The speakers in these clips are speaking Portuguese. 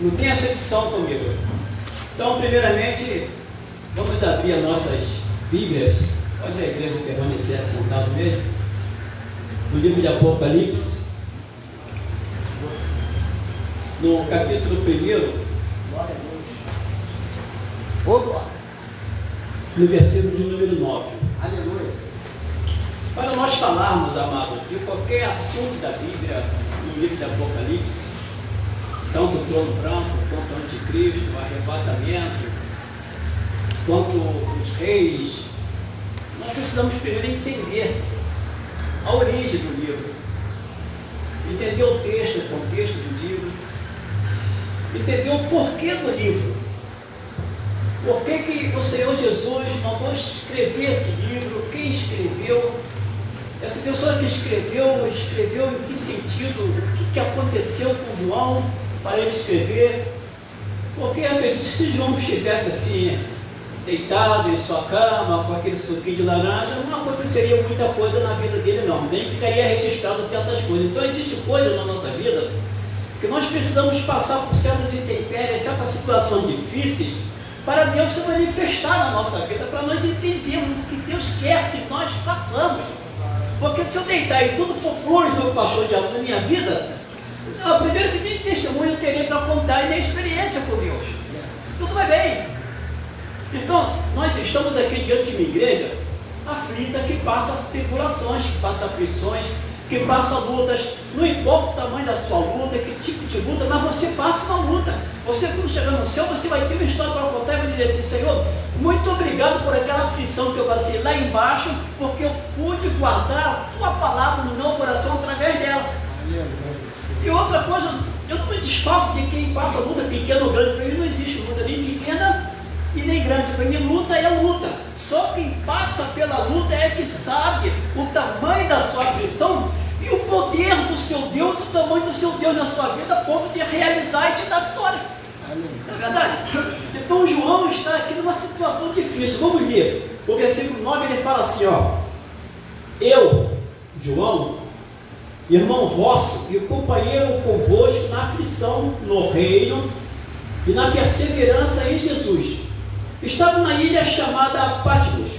Não tem acepção comigo. Então, primeiramente, vamos abrir as nossas Bíblias. Pode a igreja permanecer assentado mesmo. No livro de Apocalipse, no capítulo 1, no versículo de número 9. Aleluia. Para nós falarmos, amado, de qualquer assunto da Bíblia, no livro de Apocalipse, tanto o trono branco, quanto o anticristo, o arrebatamento, quanto os reis, nós precisamos primeiro entender a origem do livro, entender o texto, o contexto do livro, entender o porquê do livro. Por que o Senhor Jesus mandou escrever esse livro? Quem escreveu? Essa pessoa que escreveu em que sentido? O que aconteceu com João para ele escrever? Porque eu acredito que se João estivesse assim, deitado em sua cama, com aquele suquinho de laranja, não aconteceria muita coisa na vida dele não, nem ficaria registrado certas coisas. Então existe coisa na nossa vida que nós precisamos passar por certas intempéries, certas situações difíceis, para Deus se manifestar na nossa vida, para nós entendermos o que Deus quer que nós façamos. Porque se eu deitar e tudo for flores, meu pastor diabo, na minha vida, primeiro que nem testemunho eu terei para contar e nem experiência com Deus. Tudo vai bem. Então, nós estamos aqui diante de uma igreja aflita, que passa tribulações, que passa aflições, que passa lutas. Não importa o tamanho da sua luta, que tipo de luta, mas você passa uma luta. Você, quando chegar no céu, você vai ter uma história para contar e vai dizer assim: Senhor, muito obrigado por aquela aflição que eu passei lá embaixo, porque eu pude guardar a tua palavra no meu coração através dela. E outra coisa, eu não me desfaço de quem passa luta pequena ou grande. Para mim não existe luta nem pequena e nem grande. Para mim luta é luta. Só quem passa pela luta é que sabe o tamanho da sua aflição e o poder do seu Deus, o tamanho do seu Deus na sua vida, a ponto de realizar e te dar vitória. Não é verdade? Então João está aqui numa situação difícil. Vamos ler. O versículo 9 ele fala assim, ó: eu, João, irmão vosso e companheiro convosco na aflição, no reino e na perseverança em Jesus, estava na ilha chamada Patmos,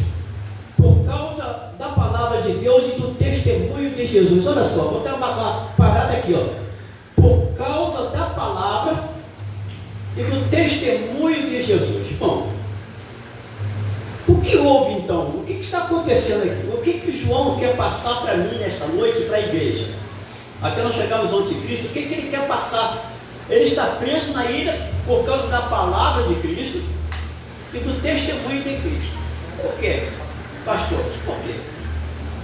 por causa da palavra de Deus e do testemunho de Jesus. Olha só, vou dar uma parada aqui, ó. Por causa da palavra e do testemunho de Jesus. Bom, o que houve então? O que está acontecendo aqui? O que João quer passar para mim nesta noite, para a igreja? Até nós chegarmos ao anticristo, o que ele quer passar? Ele está preso na ilha por causa da palavra de Cristo e do testemunho de Cristo. Por quê, pastores? Por quê?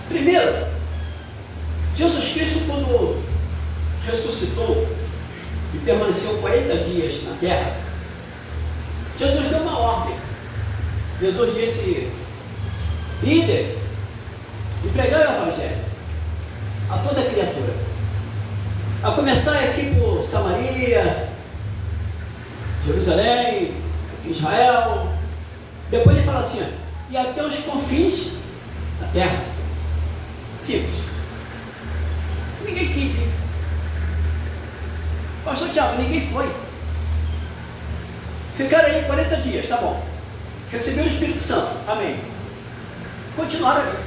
Primeiro, Jesus Cristo, quando ressuscitou e permaneceu 40 dias na terra, Jesus deu uma ordem. Jesus disse: ide e pregai o evangelho a toda criatura, a começar aqui por Samaria, Jerusalém, Israel. Depois ele fala assim, ó, e até os confins da terra. Simples. Ninguém quis ir. Pastor Tiago, ninguém foi. Ficaram aí 40 dias, tá bom. Receberam o Espírito Santo, amém. Continuaram ali.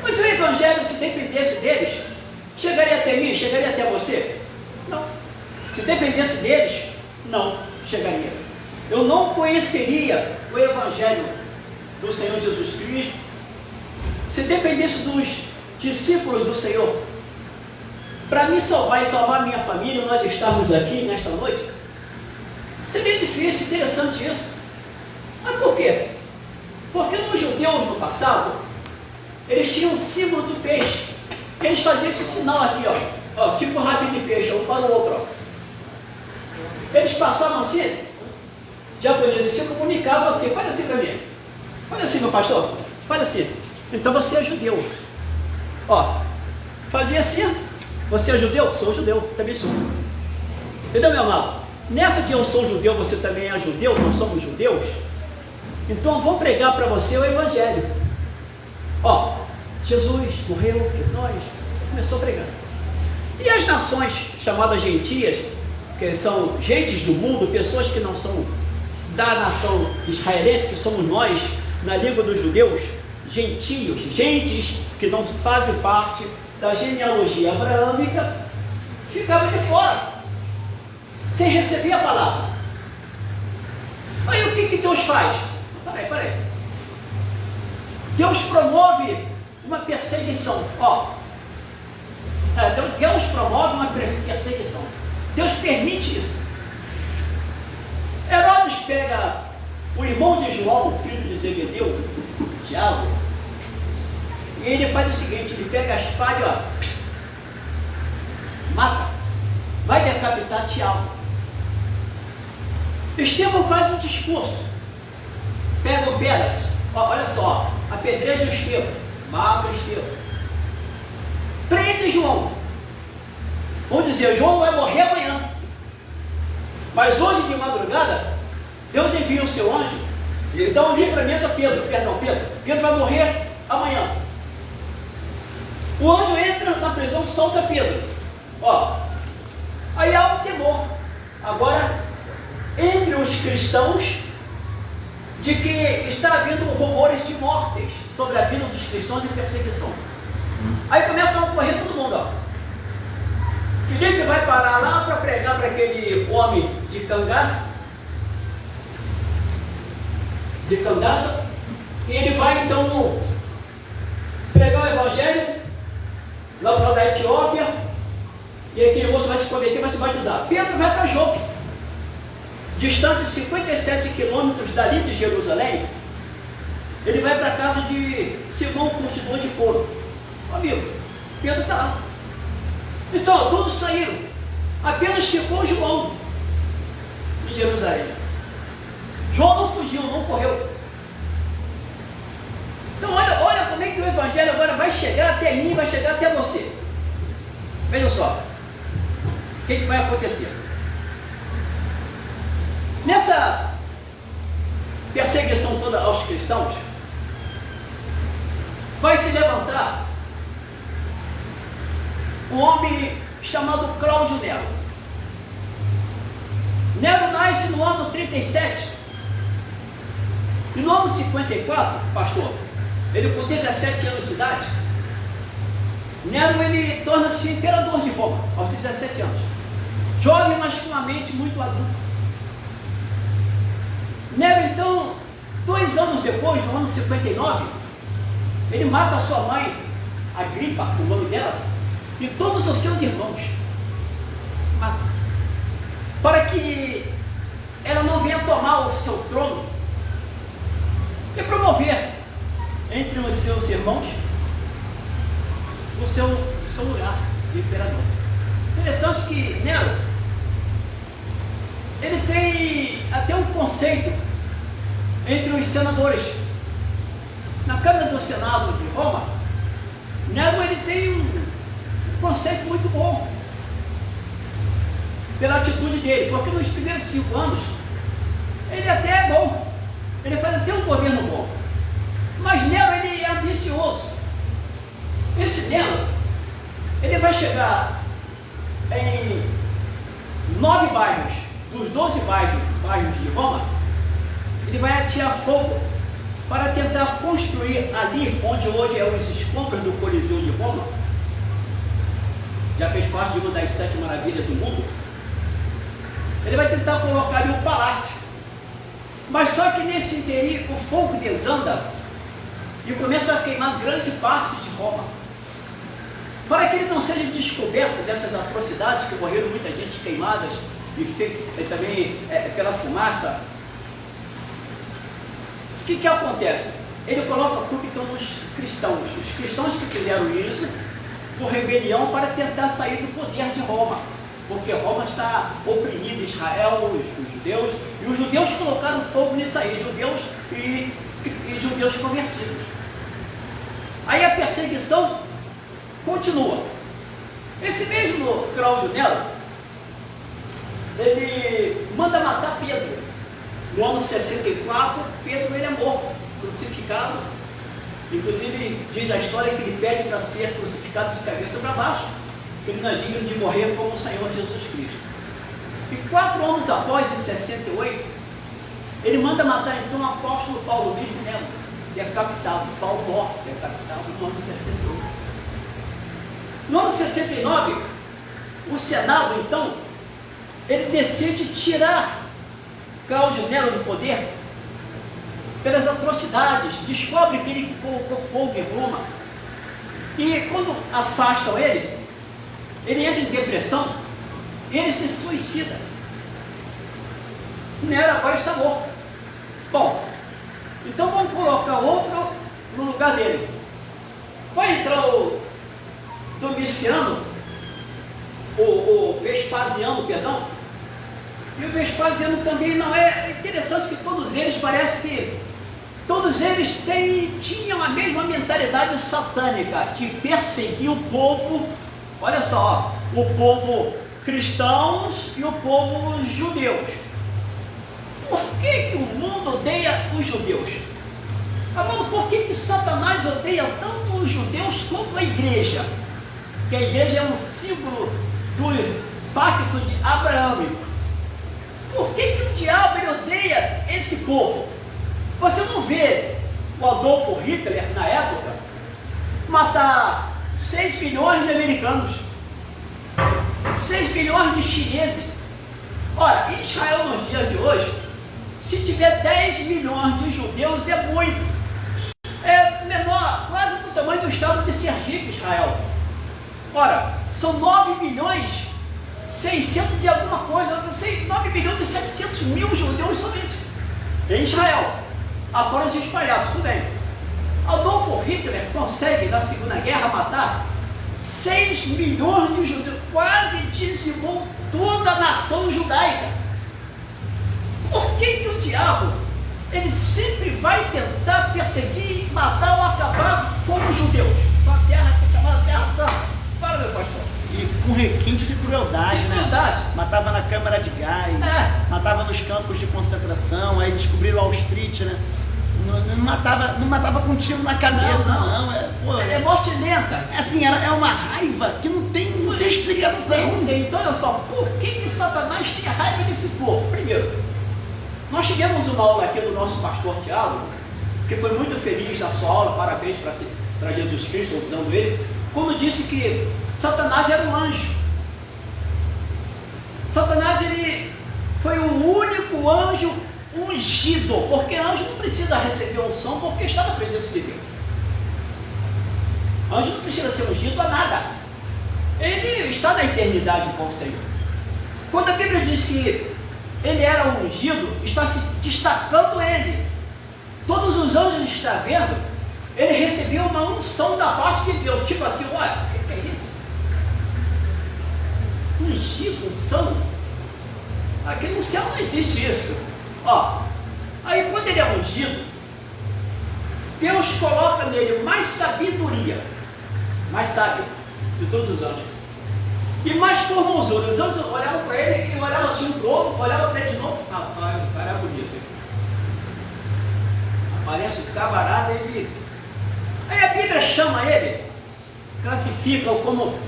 Mas o Evangelho, se dependesse deles, chegaria até mim, chegaria até você? Não. Se dependesse deles, não chegaria. Eu não conheceria o Evangelho do Senhor Jesus Cristo. Se dependesse dos discípulos do Senhor, para me salvar e salvar a minha família, nós estarmos aqui nesta noite, seria difícil, interessante isso. Mas por quê? Porque nos judeus no passado, eles tinham o símbolo do peixe. Eles faziam esse sinal aqui, ó, tipo rabinho de peixe, um para o outro, ó. Eles passavam assim, japoneses se comunicavam assim: faz assim para mim, faz assim, meu pastor, faz assim. Então você é judeu, ó, fazia assim. Você é judeu? Sou judeu, também sou. Entendeu, meu amado? Nessa de eu sou judeu, você também é judeu, nós somos judeus. Então eu vou pregar para você o Evangelho. Ó, Jesus morreu por nós. Começou a pregar. E as nações chamadas gentias que são gentes do mundo, pessoas que não são da nação israelense, que somos nós, na língua dos judeus, gentios, gentes que não fazem parte da genealogia abraâmica, ficava de fora, sem receber a palavra. Aí o que Deus faz? Peraí. Deus promove uma perseguição. Deus promove uma perseguição. Deus permite isso. Herodes pega o irmão de João, filho de Zebedeu, Tiago, e ele faz o seguinte: ele pega a espada e mata, vai decapitar Tiago. Estevão faz um discurso, pega o pedras, olha só, apedreja o Estevão, mata o Estevão, prende João. Vamos dizer, João vai morrer amanhã, mas hoje de madrugada Deus envia o seu anjo e dá um livramento a Pedro. Pedro vai morrer amanhã. O anjo entra na prisão, solta Pedro. Aí há um temor agora entre os cristãos de que está havendo rumores de mortes sobre a vida dos cristãos de perseguição. Aí começa a ocorrer todo mundo. Filipe vai parar lá para pregar para aquele homem de Candaça, e ele vai então pregar o evangelho lá para da Etiópia, e aquele moço vai se converter, vai se batizar. Pedro vai para Jope, distante 57 quilômetros dali de Jerusalém. Ele vai para a casa de Simão, curtidor de couro. Amigo, Pedro está lá. Então, todos saíram, apenas ficou João em Jerusalém. João não fugiu, não correu. Então olha como é que o evangelho agora vai chegar até mim, vai chegar até você. Veja só, o que vai acontecer? Nessa perseguição toda aos cristãos, vai se levantar um homem chamado Cláudio Nero. Nero nasce no ano 37, e no ano 54, pastor, ele com 17 anos de idade, Nero ele torna-se imperador de Roma, aos 17 anos, jovem, mas com uma mente muito adulta. Nero então, 2 anos depois, no ano 59, ele mata a sua mãe, Agripa, o nome dela, e todos os seus irmãos, mata, para que ela não venha tomar o seu trono e promover entre os seus irmãos o seu lugar de imperador. Interessante que Nero, ele tem até um conceito entre os senadores. Na Câmara do Senado de Roma, Nero ele tem um conceito muito bom pela atitude dele, porque nos primeiros 5 anos ele até é bom, ele faz até um governo bom, mas Nero ele é ambicioso. Esse Nero ele vai chegar em 9 bairros dos 12 bairros de Roma, ele vai atirar fogo para tentar construir ali onde hoje é os escombros do Coliseu de Roma. Já fez parte de uma das 7 maravilhas do mundo. Ele vai tentar colocar ali um palácio, mas só que nesse interim o fogo desanda e começa a queimar grande parte de Roma, para que ele não seja descoberto dessas atrocidades que morreram muita gente queimadas e feitas também pela fumaça. O que acontece? Ele coloca a culpa então nos cristãos, os cristãos que fizeram isso por rebelião para tentar sair do poder de Roma, porque Roma está oprimida, Israel, os judeus, e os judeus colocaram fogo nisso aí, judeus e judeus convertidos. Aí a perseguição continua. Esse mesmo Cláudio Nero, ele manda matar Pedro. No ano 64, Pedro ele é morto, crucificado. Inclusive diz a história que ele pede para ser crucificado de cabeça para baixo, que ele não é digno de morrer como o Senhor Jesus Cristo. E 4 anos após, em 68, ele manda matar então o apóstolo Paulo mesmo, né? Decapitado, Paulo morto, decapitado no ano de 68. No ano de 69, o Senado, então, ele decide tirar Cláudio Nero do poder pelas atrocidades, descobre que ele colocou fogo em Roma, e quando afastam ele entra em depressão, e ele se suicida. Nero agora está morto. Bom, então vamos colocar outro no lugar dele. Vai entrar o Domiciano, o Vespasiano, perdão, e o Vespasiano também não é interessante que todos eles, parece que todos eles tinham a mesma mentalidade satânica de perseguir o povo, olha só, o povo cristãos e o povo judeus. Por que o mundo odeia os judeus? Amado, por que Satanás odeia tanto os judeus quanto a igreja? Que a igreja é um símbolo do pacto de abraâmico. Por que o diabo ele odeia esse povo? Você não vê o Adolfo Hitler, na época, matar 6 milhões de americanos, 6 milhões de chineses. Ora, em Israel nos dias de hoje, se tiver 10 milhões de judeus é muito. É menor, quase do tamanho do estado de Sergipe, Israel. Ora, são 9 milhões 600 e alguma coisa, eu não sei, 9 milhões e 700 mil judeus somente em Israel, afora os espalhados, tudo bem. Adolfo Hitler consegue na Segunda Guerra matar 6 milhões de judeus, quase dizimou toda a nação judaica. Por que o diabo ele sempre vai tentar perseguir, matar ou acabar com os judeus, com a terra que é chamada Terra Santa? Fala, meu pastor. E com requinte de crueldade, né? Matava na câmara de gás, matava nos campos de concentração, aí descobriram o Auschwitz, né? Não matava com tiro na cabeça, não. É morte lenta. Assim, é uma raiva que não tem explicação. Não tem. Então, olha só, por que Satanás tem a raiva desse povo? Primeiro, nós tivemos uma aula aqui do nosso pastor Tiago, que foi muito feliz na sua aula, parabéns para Jesus Cristo, usando ele, quando disse que Satanás era um anjo. Satanás ele foi o único anjo ungido, porque anjo não precisa receber unção, porque está na presença de Deus. Anjo não precisa ser ungido a nada, ele está na eternidade com o Senhor. Quando a Bíblia diz que ele era ungido, está se destacando ele. Todos os anjos estão vendo, ele recebeu uma unção da parte de Deus, tipo assim, olha, o que é isso? Ungido, unção? Aqui no céu não existe isso. Ó, aí quando ele é ungido, Deus coloca nele mais sabedoria, mais sábio de todos os anjos, e mais formosura. Os anjos olhavam para ele e olhavam assim um para o outro, olhavam para ele de novo. Rapaz, o cara é bonito. Aparece o camarada, ele. Aí a Bíblia chama ele, classifica-o como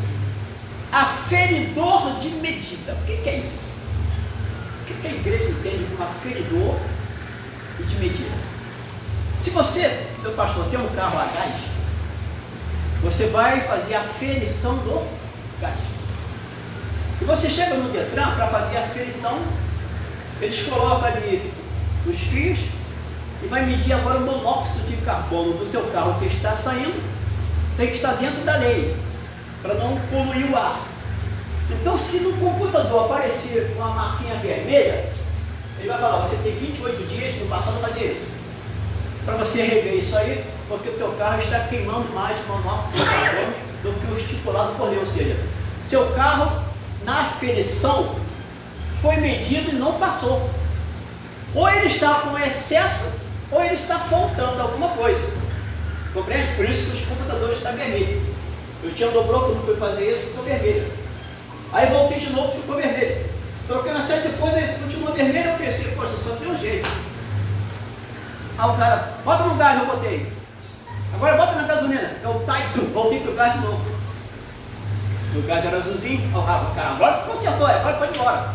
aferidor de medida. O que é isso? O que a igreja entende como aferidor e de medida? Se você, meu pastor, tem um carro a gás, você vai fazer a aferição do gás. E você chega no Detran para fazer a aferição, eles colocam ali os fios e vai medir agora o monóxido de carbono do teu carro que está saindo, tem que estar dentro da lei, para não poluir o ar. Então, se no computador aparecer uma marquinha vermelha, ele vai falar, você tem 28 dias no passado a fazer isso, para você rever isso aí, porque o teu carro está queimando mais monóxido de carbono do que o estipulado por lei. Ou seja, seu carro na aferição foi medido e não passou. Ou ele está com excesso, ou ele está faltando alguma coisa. Compreende? Por isso que os computadores estão vermelhos. Eu tinha dobrou, quando fui fazer isso, ficou vermelho. Aí voltei de novo, ficou vermelho. Troquei na série depois, continuou vermelho, eu pensei, poxa, só tem um jeito. Aí o cara, bota no gás, eu botei. Agora bota na gasolina. Eu voltei pro gás de novo. O gás era azulzinho, o cara, agora consertou, agora pode ir embora.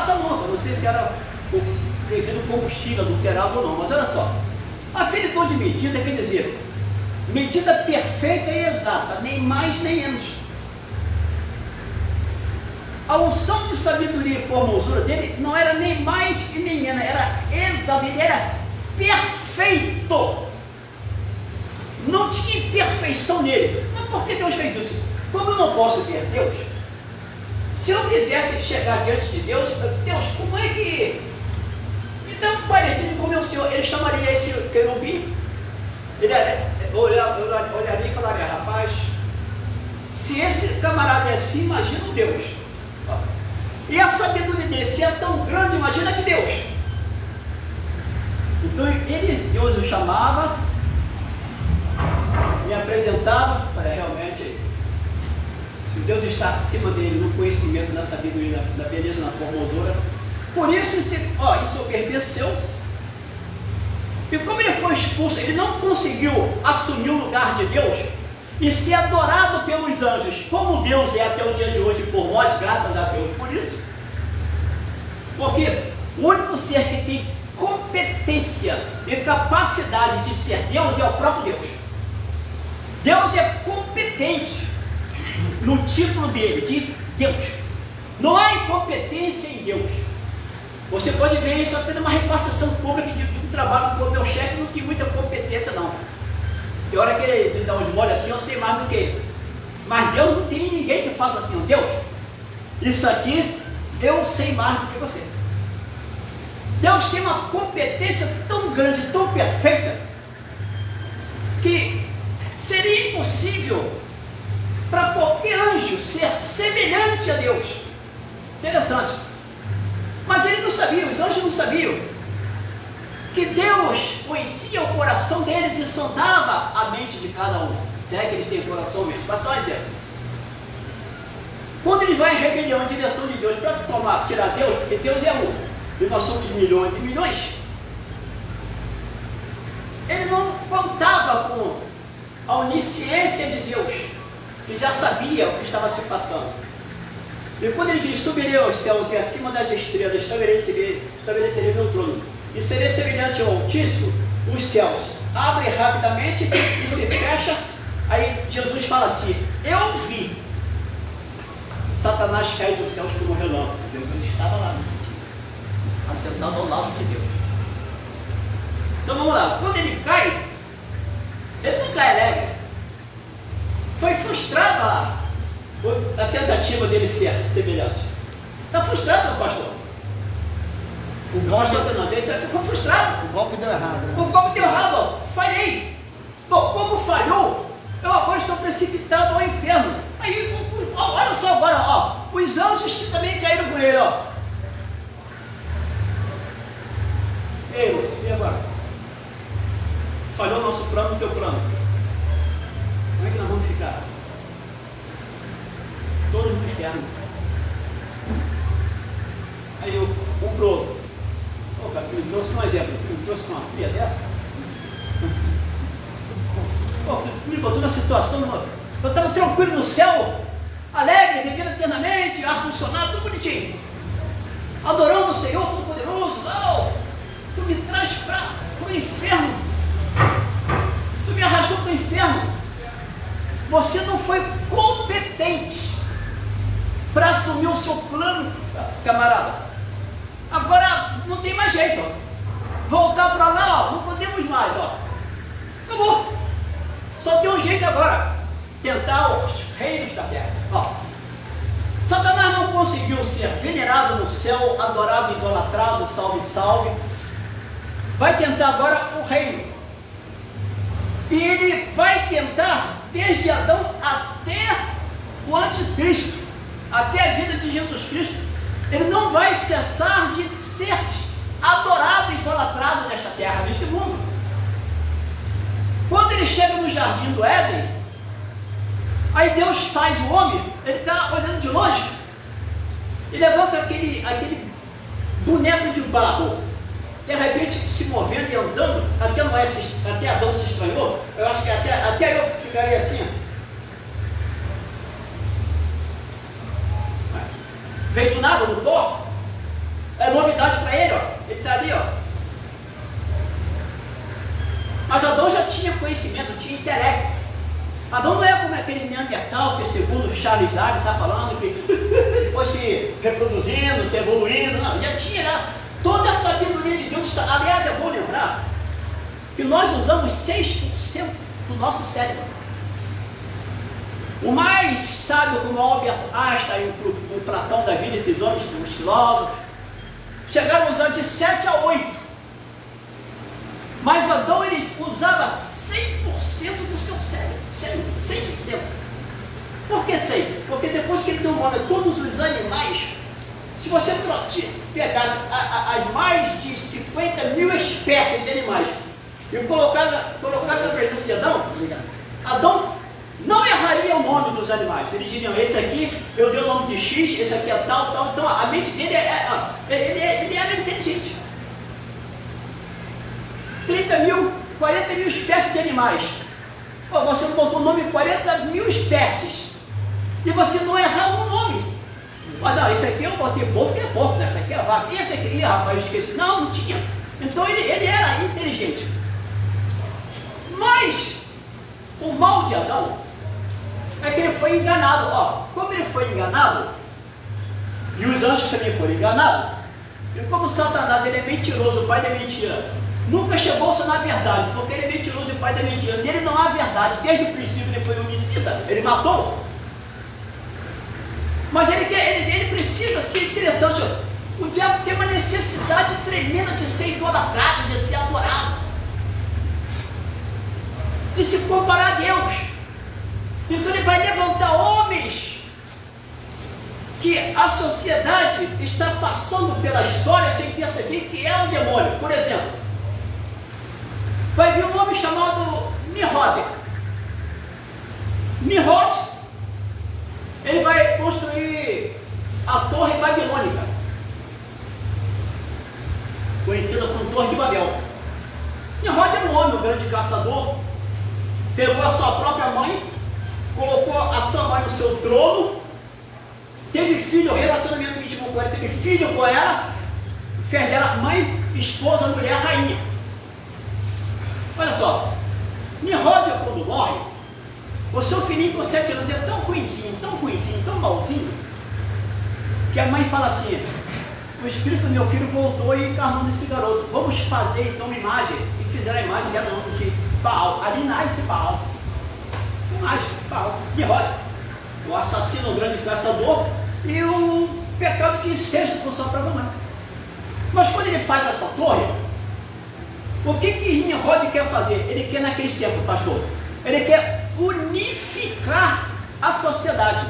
passa nunca. Não sei se era devido ao combustível adulterado ou não, mas olha só. Aferidor de medida quer dizer medida perfeita e exata, nem mais nem menos. A unção de sabedoria e formosura dele não era nem mais e nem menos, era exato, ele era perfeito. Não tinha imperfeição nele. Mas por que Deus fez isso? Como eu não posso ver Deus, se eu quisesse chegar diante de Deus, Deus, como é que... Então, parecido com o meu Senhor, ele chamaria esse querubim, ele olharia e falaria, rapaz, se esse camarada é assim, imagina o Deus. E a sabedoria dele, se é tão grande, imagina de Deus. Então, Deus o chamava, me apresentava, para realmente, se Deus está acima dele no conhecimento, na sabedoria, na beleza, na formosura, por isso ensoberbeceu-se. E como ele foi expulso, ele não conseguiu assumir o lugar de Deus e ser adorado pelos anjos, como Deus é até o dia de hoje por nós, graças a Deus por isso. Porque o único ser que tem competência e capacidade de ser Deus é o próprio Deus. Deus é competente no título dele, de Deus. Não há incompetência em Deus. Você pode ver isso até numa repartição pública de um trabalho, porque o meu chefe não tem muita competência não. Tem hora que ele dá uns moles assim, eu sei mais do que ele. Mas Deus não tem ninguém que faça assim, Deus, isso aqui eu sei mais do que você. Deus tem uma competência tão grande, tão perfeita, que seria impossível para qualquer anjo ser semelhante a Deus. Interessante. Mas ele não sabia, os anjos não sabiam que Deus conhecia o coração deles e sondava a mente de cada um. Se é que eles têm coração ou mente. Mas só um exemplo. Quando ele vai em rebelião em direção de Deus para tirar Deus, porque Deus é um, e nós somos milhões e milhões, ele não contava com a onisciência de Deus, que já sabia o que estava se passando. E quando ele diz, subirei aos céus e acima das estrelas estabelecerei meu trono, e serei semelhante ao Altíssimo, os céus abrem rapidamente e se fecha. Aí Jesus fala assim, eu vi Satanás cair dos céus como relâmpago. Deus estava lá nesse dia, assentado ao lado de Deus. Então vamos lá, quando ele cai, ele não cai alegre. Foi frustrada a tentativa dele ser semelhante. Está frustrado, pastor? O golpe ele ficou frustrado. O golpe deu errado. Né? O golpe deu errado, ó. Falhei. Bom, como falhou, eu agora estou precipitado ao inferno. Aí, olha só agora, ó, os anjos que também caíram com ele, ó. Ei, Lúcio, e agora? Falhou o nosso plano, o teu plano. Como é que nós vamos ficar? Todos no inferno. Aí um pro outro. Ô, cara, tu me trouxe um exemplo, tu me trouxe uma fria dessa? Pô, tu me botou na situação, eu estava tranquilo no céu, alegre, vivendo eternamente, ar-condicionado, tudo bonitinho. Adorando o Senhor Todo-Poderoso, não! Tu me traz para o inferno. Tu me arrastou para o inferno. Você não foi competente para assumir o seu plano, camarada. Agora não tem mais jeito, ó. Voltar para lá, ó, não podemos mais, ó. Acabou. Só tem um jeito agora, tentar os reinos da terra. Ó. Satanás não conseguiu ser venerado no céu, adorado, idolatrado, salve, salve. Vai tentar agora o reino. E ele vai tentar desde Adão até o anticristo, até a vida de Jesus Cristo. Ele não vai cessar de ser adorado e idolatrado nesta terra, neste mundo. Quando ele chega no jardim do Éden, aí Deus faz o homem, ele está olhando de longe e levanta aquele boneco de barro, de repente se movendo e andando, até Adão se estranhou. Eu acho que até eu ficaria assim, ó. Veio do nada, no pó. É novidade para ele, ó. Ele está ali, ó. Mas Adão já tinha conhecimento, tinha intelecto. Adão não é como aquele Neandertal que, segundo Charles Darwin está falando, que ele foi se reproduzindo, se evoluindo. Não, já tinha lá toda a sabedoria de Deus. Aliás, é bom lembrar que nós usamos 6% do nosso cérebro. O mais sábio, como Albert Einstein, o Platão da vida, esses homens, os filósofos, chegaram a usar de 7 a 8. Mas Adão, ele usava 100% do seu cérebro. 100%. Por que 100%? Porque depois que ele deu nome a todos os animais, se você pegasse as mais de 50 mil espécies de animais e colocasse na presença de Adão, Adão não erraria o nome dos animais. Eles diriam, esse aqui eu dei o nome de X, esse aqui é tal, tal. Então a mente dele ele era inteligente. 30 mil, 40 mil espécies de animais. Pô, você botou o nome 40 mil espécies e você não errar um nome. Mas não, esse aqui eu botei porco, é porco, esse aqui é vaca, e esse aqui, rapaz, eu esqueci. Não tinha. Então ele era inteligente. Mas o mal de Adão é que ele foi enganado. Ó, como ele foi enganado, e os anjos também foram enganados, e como Satanás ele é mentiroso, o pai da mentira, nunca chegou-se na verdade, porque ele é mentiroso e o pai da mentira, nele não há verdade. Desde o princípio ele foi homicida, ele matou. Mas ele precisa ser interessante. Ó. O diabo tem uma necessidade tremenda de ser idolatrado, de ser adorado, de se comparar a Deus. Então ele vai levantar homens que a sociedade está passando pela história sem perceber que é o demônio. Por exemplo, vai vir um homem chamado Nimrod. Nimrod, ele vai construir a Torre Babilônica, conhecida como Torre de Babel. Nimrod era um homem, um grande caçador, pegou a sua própria mãe, colocou a sua mãe no seu trono, teve filho, relacionamento íntimo com ela, teve filho com ela, fez dela mãe, esposa, mulher, rainha. Olha só, Nimrod, quando morre, o seu filhinho com 7 anos é tão ruinzinho, tão malzinho, que a mãe fala assim, o espírito do meu filho voltou e encarnou nesse garoto, vamos fazer então uma imagem. E fizeram a imagem dela de Baal, ali nasce Baal. Imagem, Baal, Nimrod, o assassino, o grande caçador, e o pecado de incesto com sua própria mãe. Mas quando ele faz essa torre, o que Nimrod quer fazer? Ele quer naqueles tempos, pastor, ele quer unificar a sociedade.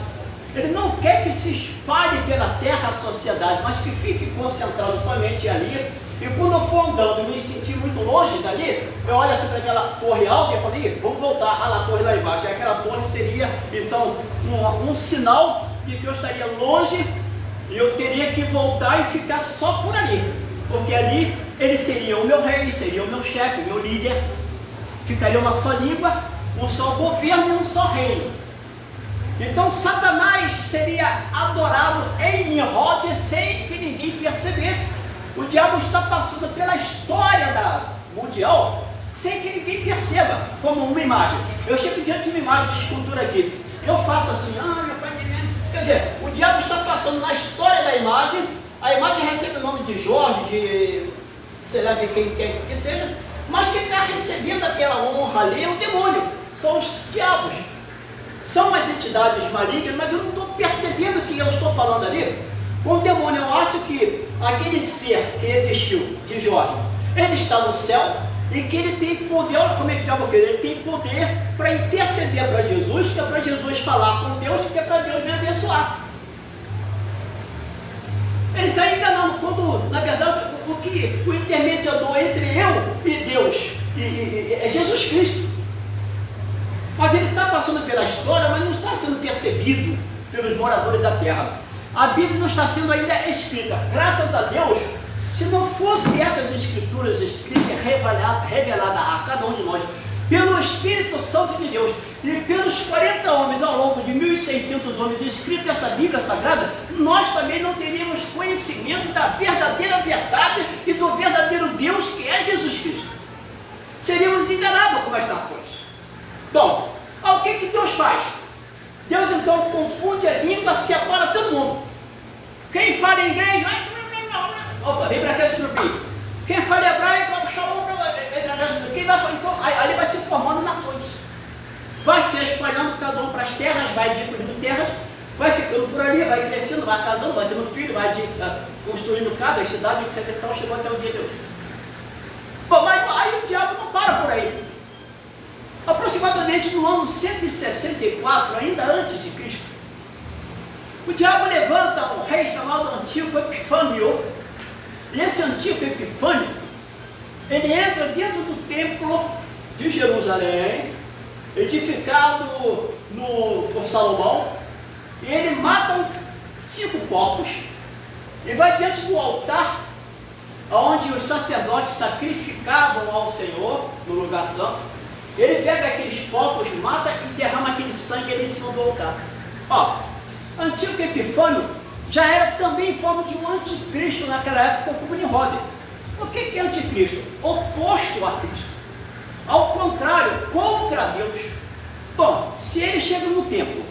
Ele não quer que se espalhe pela terra a sociedade, mas que fique concentrado somente ali. E quando eu for andando e me sentir muito longe dali, eu olho assim para aquela torre alta e falei, vamos voltar à torre lá embaixo. E aquela torre seria, então, um sinal de que eu estaria longe e eu teria que voltar e ficar só por ali. Porque ali ele seria o meu rei, seria o meu chefe, o meu líder. Ficaria uma só língua, um só governo e um só reino. Então Satanás seria adorado em Nimrod sem que ninguém percebesse. O diabo está passando pela história mundial sem que ninguém perceba, como uma imagem. Eu chego diante de uma imagem de escultura aqui, eu faço assim, meu pai, quer dizer, o diabo está passando na história da imagem, a imagem recebe o nome de Jorge, de sei lá de quem quer que seja, mas quem está recebendo aquela honra ali é o demônio, são os diabos. São as entidades malignas, mas eu não estou percebendo que eu estou falando ali com o demônio. Eu acho que aquele ser que existiu de Jorge, ele está no céu e que ele tem poder. Olha como é que o diabo fez, ele tem poder para interceder para Jesus, que é para Jesus falar com Deus, que é para Deus me abençoar. Ele está enganando quando, na verdade, o intermediador entre eu e Deus é Jesus Cristo. Mas ele está passando pela história, mas não está sendo percebido pelos moradores da terra. A Bíblia não está sendo ainda escrita. Graças a Deus, se não fosse essas escrituras escritas, reveladas a cada um de nós, pelo Espírito Santo de Deus, e pelos 40 homens ao longo de 1.600 homens escrito essa Bíblia Sagrada, nós também não teríamos conhecimento da verdadeira verdade e do verdadeiro Deus que é Jesus Cristo. Seríamos enganados com as nações. Bom, o que Deus faz? Deus então confunde a língua, separa todo mundo. Quem fala inglês, opa, vem para cá esse grupinho. Quem fala hebraico, quem vai falar, então, ali vai se formando nações. Vai se espalhando cada um para as terras, vai adquirindo terras, vai ficando por ali, vai crescendo, vai casando, vai tendo filho, vai construindo casas, cidades, etc. Então chegou até o dia de hoje. Bom, mas aí o diabo não para por aí. Aproximadamente no ano 164, ainda antes de Cristo, o diabo levanta um rei chamado Antíoco Epifânio. E esse Antíoco Epifânio, ele entra dentro do templo de Jerusalém, edificado por Salomão, e ele mata 5 porcos e vai diante do altar onde os sacerdotes sacrificavam ao Senhor no lugar santo. Ele pega aqueles porcos, mata e derrama aquele sangue ali em cima do altar. Antíoco Epifânio já era também em forma de um anticristo naquela época, como Nimrod. O que é anticristo? Oposto a Cristo. Ao contrário, contra Deus. Bom, se ele chega no templo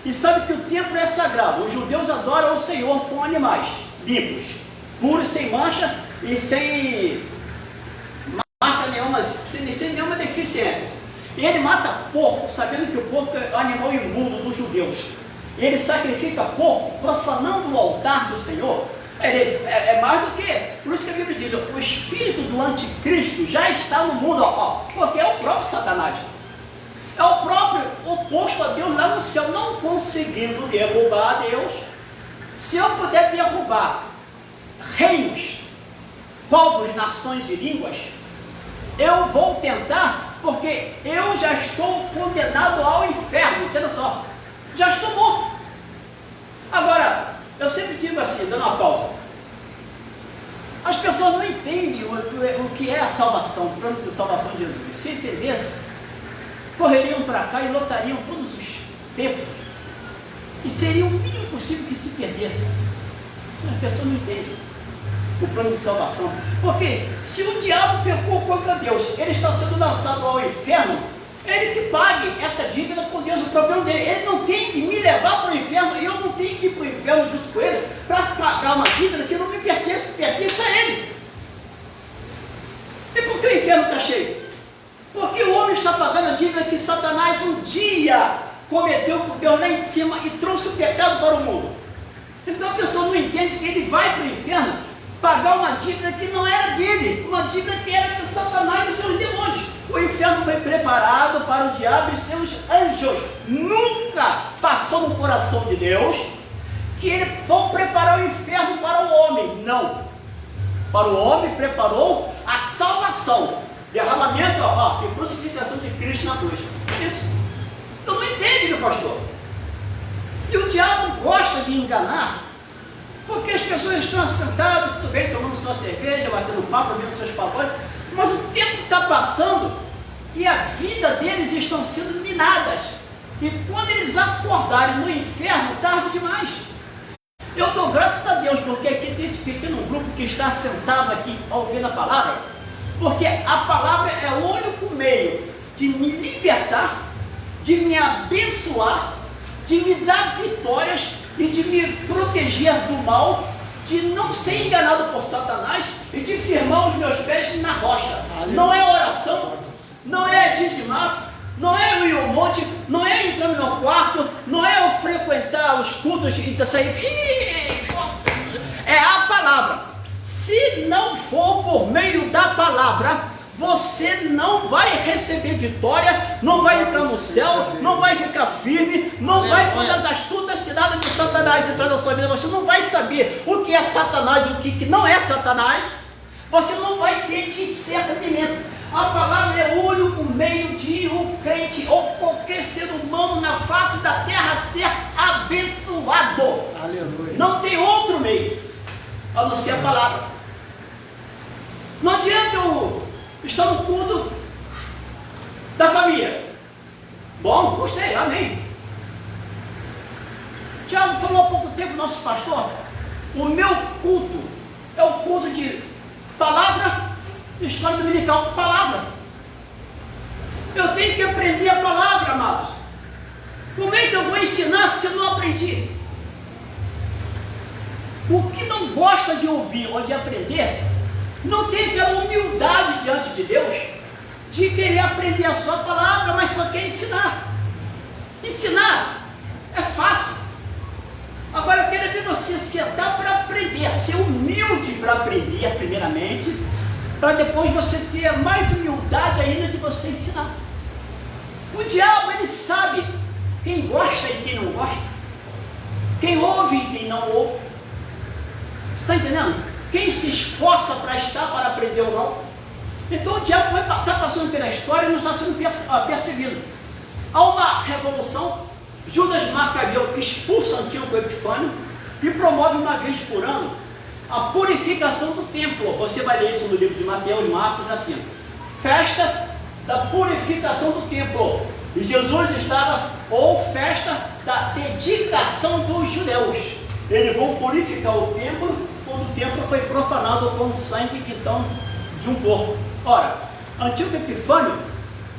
e sabe que o templo é sagrado, os judeus adoram o Senhor com animais limpos, puros, sem mancha e sem marca nenhuma, sem nenhuma deficiência. E ele mata porco, sabendo que o porco é o animal imundo dos judeus. E ele sacrifica porco, profanando o altar do Senhor. Ele é mais do que, por isso que a Bíblia diz, o espírito do anticristo já está no mundo, porque é o próprio Satanás. É o próprio oposto a Deus lá no céu, não conseguindo derrubar a Deus. Se eu puder derrubar reinos, povos, nações e línguas, eu vou tentar, porque eu já estou condenado ao inferno, entenda só, já estou morto. Agora, eu sempre digo assim, dando uma pausa, as pessoas não entendem o que é a salvação, o plano de salvação de Jesus. Se entendesse, correriam para cá e lotariam todos os templos, e seria o mínimo possível que se perdesse. As pessoas não entendem o plano de salvação, porque se o diabo pecou contra Deus, ele está sendo lançado ao inferno, ele que pague essa dívida com Deus. O problema dele, ele não tem que me levar para o inferno, e eu não tenho que ir para o inferno junto com ele para pagar uma dívida que não me pertence, pertence a ele. E por que o inferno está cheio? Porque o homem está pagando a dívida que Satanás um dia cometeu com Deus lá em cima e trouxe o pecado para o mundo. Então a pessoa não entende que ele vai para o inferno pagar uma dívida que não era dele, uma dívida que era de Satanás e seus demônios. O inferno foi preparado para o diabo e seus anjos. Nunca passou no coração de Deus que ele vou preparar o inferno para o homem. Não. Para o homem preparou a salvação, derramamento e crucificação de Cristo na cruz. Isso. Então não entende, meu pastor. E o diabo gosta de enganar, porque as pessoas estão assentadas, tudo bem, tomando sua cerveja, batendo papo, ouvindo seus pagodes, mas o tempo está passando e a vida deles estão sendo minadas. E quando eles acordarem no inferno, tarde demais. Eu dou graças a Deus, porque aqui tem esse pequeno grupo que está sentado aqui ouvindo a palavra, porque a palavra é o único meio de me libertar, de me abençoar, de me dar vitórias e de me proteger do mal, de não ser enganado por Satanás e de firmar os meus pés na rocha. Não é oração, não é dizimar, não é eu ir ao monte, não é entrar no meu quarto, não é eu frequentar os cultos e sair. É a palavra. Se não for por meio da palavra, você não vai receber vitória, não vai entrar no céu, não vai ficar firme, não vai quando as astutas ciladas de Satanás entrar na sua vida, você não vai saber o que é Satanás e o que não é Satanás, você não vai ter discernimento. A palavra é o único meio de o crente ou qualquer ser humano na face da terra ser abençoado. Aleluia. Não tem outro meio a não ser a palavra. Não adianta eu estar no culto da família Bom, gostei, amém. Tiago falou há pouco tempo, nosso pastor, o meu culto é o culto de palavra e escola dominical, palavra. Eu tenho que aprender a palavra, amados. Como é que eu vou ensinar se eu não aprendi? O que não gosta de ouvir ou de aprender, não tem aquela humildade diante de Deus, de querer aprender a sua palavra, mas só quer ensinar. Ensinar é fácil. Agora eu quero ver você sentar para aprender, ser humilde para aprender primeiramente, para depois você ter mais humildade ainda de você ensinar. O diabo, ele sabe quem gosta e quem não gosta, quem ouve e quem não ouve. Você está entendendo? Quem se esforça para estar, para aprender ou não. Então o diabo vai estar passando pela história e não está sendo perseguido. Há uma revolução. Judas Macabeu expulsa Antíoco Epifânio e promove uma vez por ano a purificação do templo. Você vai ler isso no livro de Mateus, Marcos, assim: festa da purificação do templo. E Jesus estava, ou festa da dedicação dos judeus. Eles vão purificar o templo quando o templo foi profanado com sangue então de um porco. Ora, Antíoco Epifânio,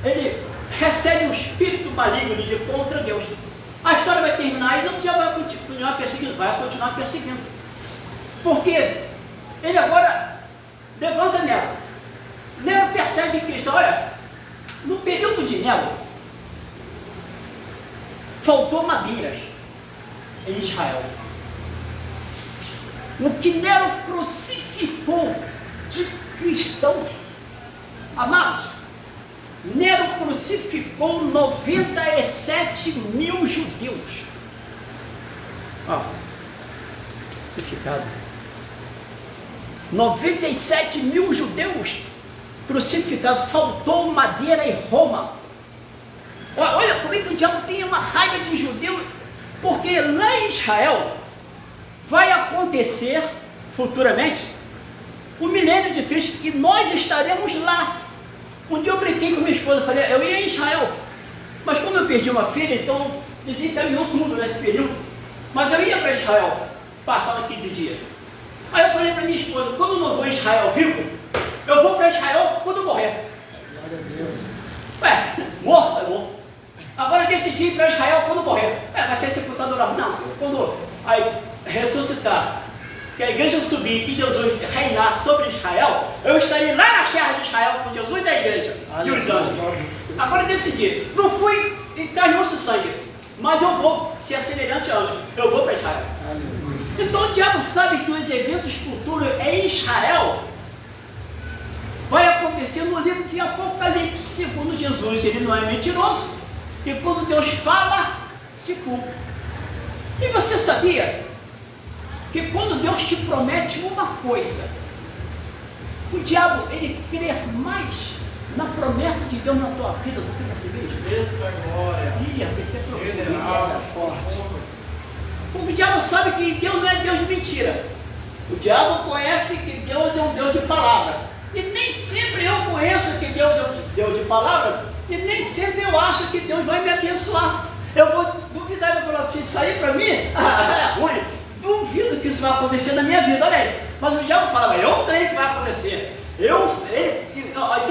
ele recebe um espírito maligno de contra Deus. A história vai terminar e não vai continuar perseguindo, vai continuar perseguindo. Porque ele agora levanta Nero. Nero percebe Cristo. Olha, no período de Nero, faltou madeiras em Israel. O que Nero crucificou de cristãos, amados, Nero crucificou 97 mil judeus. Crucificado. 97 mil judeus crucificados. Faltou madeira em Roma. Olha como é que o diabo tem uma raiva de judeu. Porque lá em Israel vai acontecer futuramente o milênio de Cristo e nós estaremos lá. Um dia eu brinquei com minha esposa, falei, eu ia em Israel, mas como eu perdi uma filha, então desencaminhou tudo nesse período. Mas eu ia para Israel, passava 15 dias. Aí eu falei para minha esposa, como eu não vou em Israel vivo, eu vou para Israel quando morrer. Ué, morto é bom. Agora eu decidi ir para Israel quando morrer. Vai ser sepultado lá. Não, quando aí ressuscitar, que a igreja subir e Jesus reinar sobre Israel, eu estarei lá na terra de Israel com Jesus e a igreja e os anjos. Agora eu decidi, não fui em carne, osso e sangue, mas eu vou ser semelhante a anjo, eu vou para Israel. Então o diabo sabe que os eventos futuros em Israel vai acontecer no livro de Apocalipse. Segundo Jesus, ele não é mentiroso, e quando Deus fala, se cumpre. E você sabia que quando Deus te promete uma coisa, o diabo, ele crê mais na promessa de Deus na tua vida do que você mesmo? Eita glória! Esse é profundo, esse é forte. Porque o diabo sabe que Deus não é Deus de mentira. O diabo conhece que Deus é um Deus de palavra. E nem sempre eu conheço que Deus é um Deus de palavra, e nem sempre eu acho que Deus vai me abençoar. Eu vou duvidar e vou falar assim, isso aí para mim é ruim. Duvido que isso vai acontecer na minha vida, olha aí. Mas o diabo fala, eu creio que vai acontecer. Tem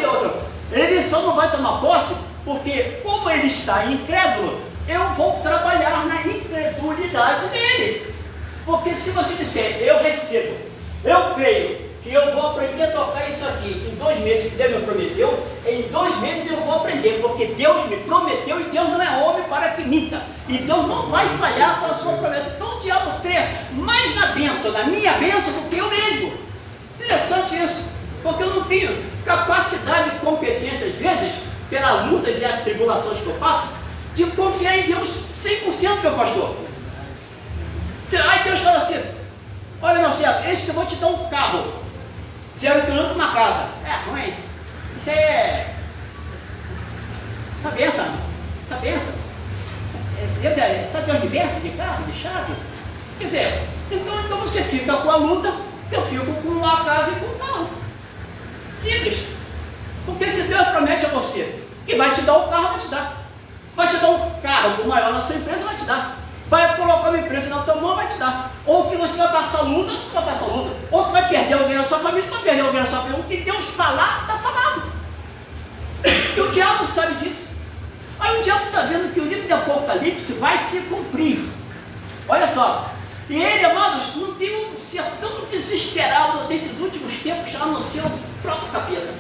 outro. Ele só não vai tomar posse, porque como ele está incrédulo, eu vou trabalhar na incredulidade dele. Porque se você disser, eu recebo, eu creio que eu vou aprender a tocar isso aqui em 2 meses, que Deus me prometeu, em 2 meses eu vou aprender, porque Deus me prometeu e Deus não é homem para que minta. E Deus não vai falhar com a sua promessa. Então o diabo crê mais na bênção, na minha bênção, do que eu mesmo. Interessante isso, porque eu não tenho capacidade e competência, às vezes, pelas lutas e as tribulações que eu passo, de confiar em Deus 100%, meu pastor. Aí Deus fala assim, olha Marcelo, esse que eu vou te dar um carro, 0 km uma casa. É ruim. Isso é essa benção. Deus sabe Deus de bênção, de carro, de chave? Quer dizer, então você fica com a luta, eu fico com a casa e com o carro. Simples. Porque se Deus promete a você que vai te dar o carro, vai te dar. Vai te dar um cargo maior na sua empresa, vai te dar. Vai colocar uma empresa na tua mão, vai te dar. Ou que você vai passar luta, não vai passar luta. Ou que vai perder alguém na sua família, não vai perder alguém na sua família. O que Deus falar, está falado. E o diabo sabe disso. Aí o diabo está vendo que o livro de Apocalipse vai se cumprir. Olha só. E ele, amados, não tem um ser tão desesperado nesses últimos tempos, a não ser o próprio capeta.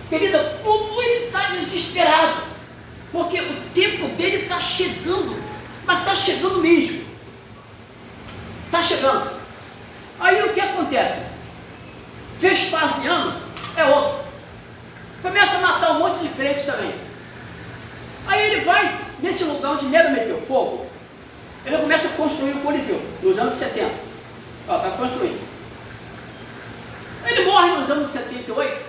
Querida, como ele está desesperado? Porque o tempo dele está chegando, mas está chegando mesmo. Está chegando. Aí o que acontece? Vespasiano é outro. Começa a matar um monte de crentes também. Aí ele vai nesse lugar onde Nero meteu fogo. Ele começa a construir o Coliseu, nos anos 70. Ó, está construindo. Ele morre nos anos 78.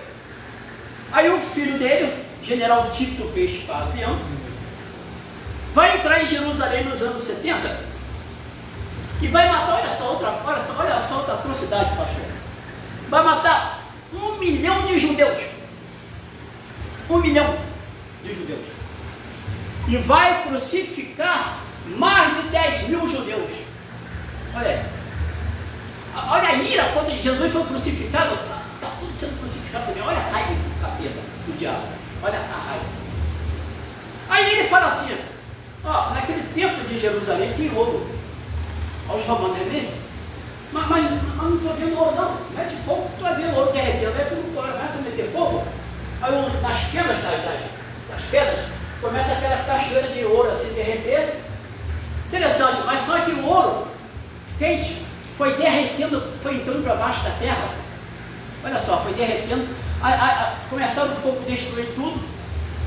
Aí o filho dele, general Tito Vespasiano, vai entrar em Jerusalém nos anos 70 e vai matar, olha só outra atrocidade, pastor. Vai matar 1 milhão de judeus. 1 milhão de judeus. E vai crucificar mais de 10 mil judeus. Olha aí. Olha a ira contra Jesus foi crucificado. Está tudo sendo crucificado também. Olha a raiva do capeta, do diabo. Olha a raiva. Aí ele fala assim, ó, naquele templo de Jerusalém tem ouro. Aos romanos, é mesmo? Mas não estou vendo ouro não. Mete fogo, estou vendo ouro derretendo. Aí quando começa a meter fogo, aí nas fendas das pedras, começa aquela cachoeira de ouro assim derreter. Interessante, mas só que o ouro quente foi derretendo, foi entrando para baixo da terra. Olha só, foi derretendo. Começaram o fogo a destruir tudo.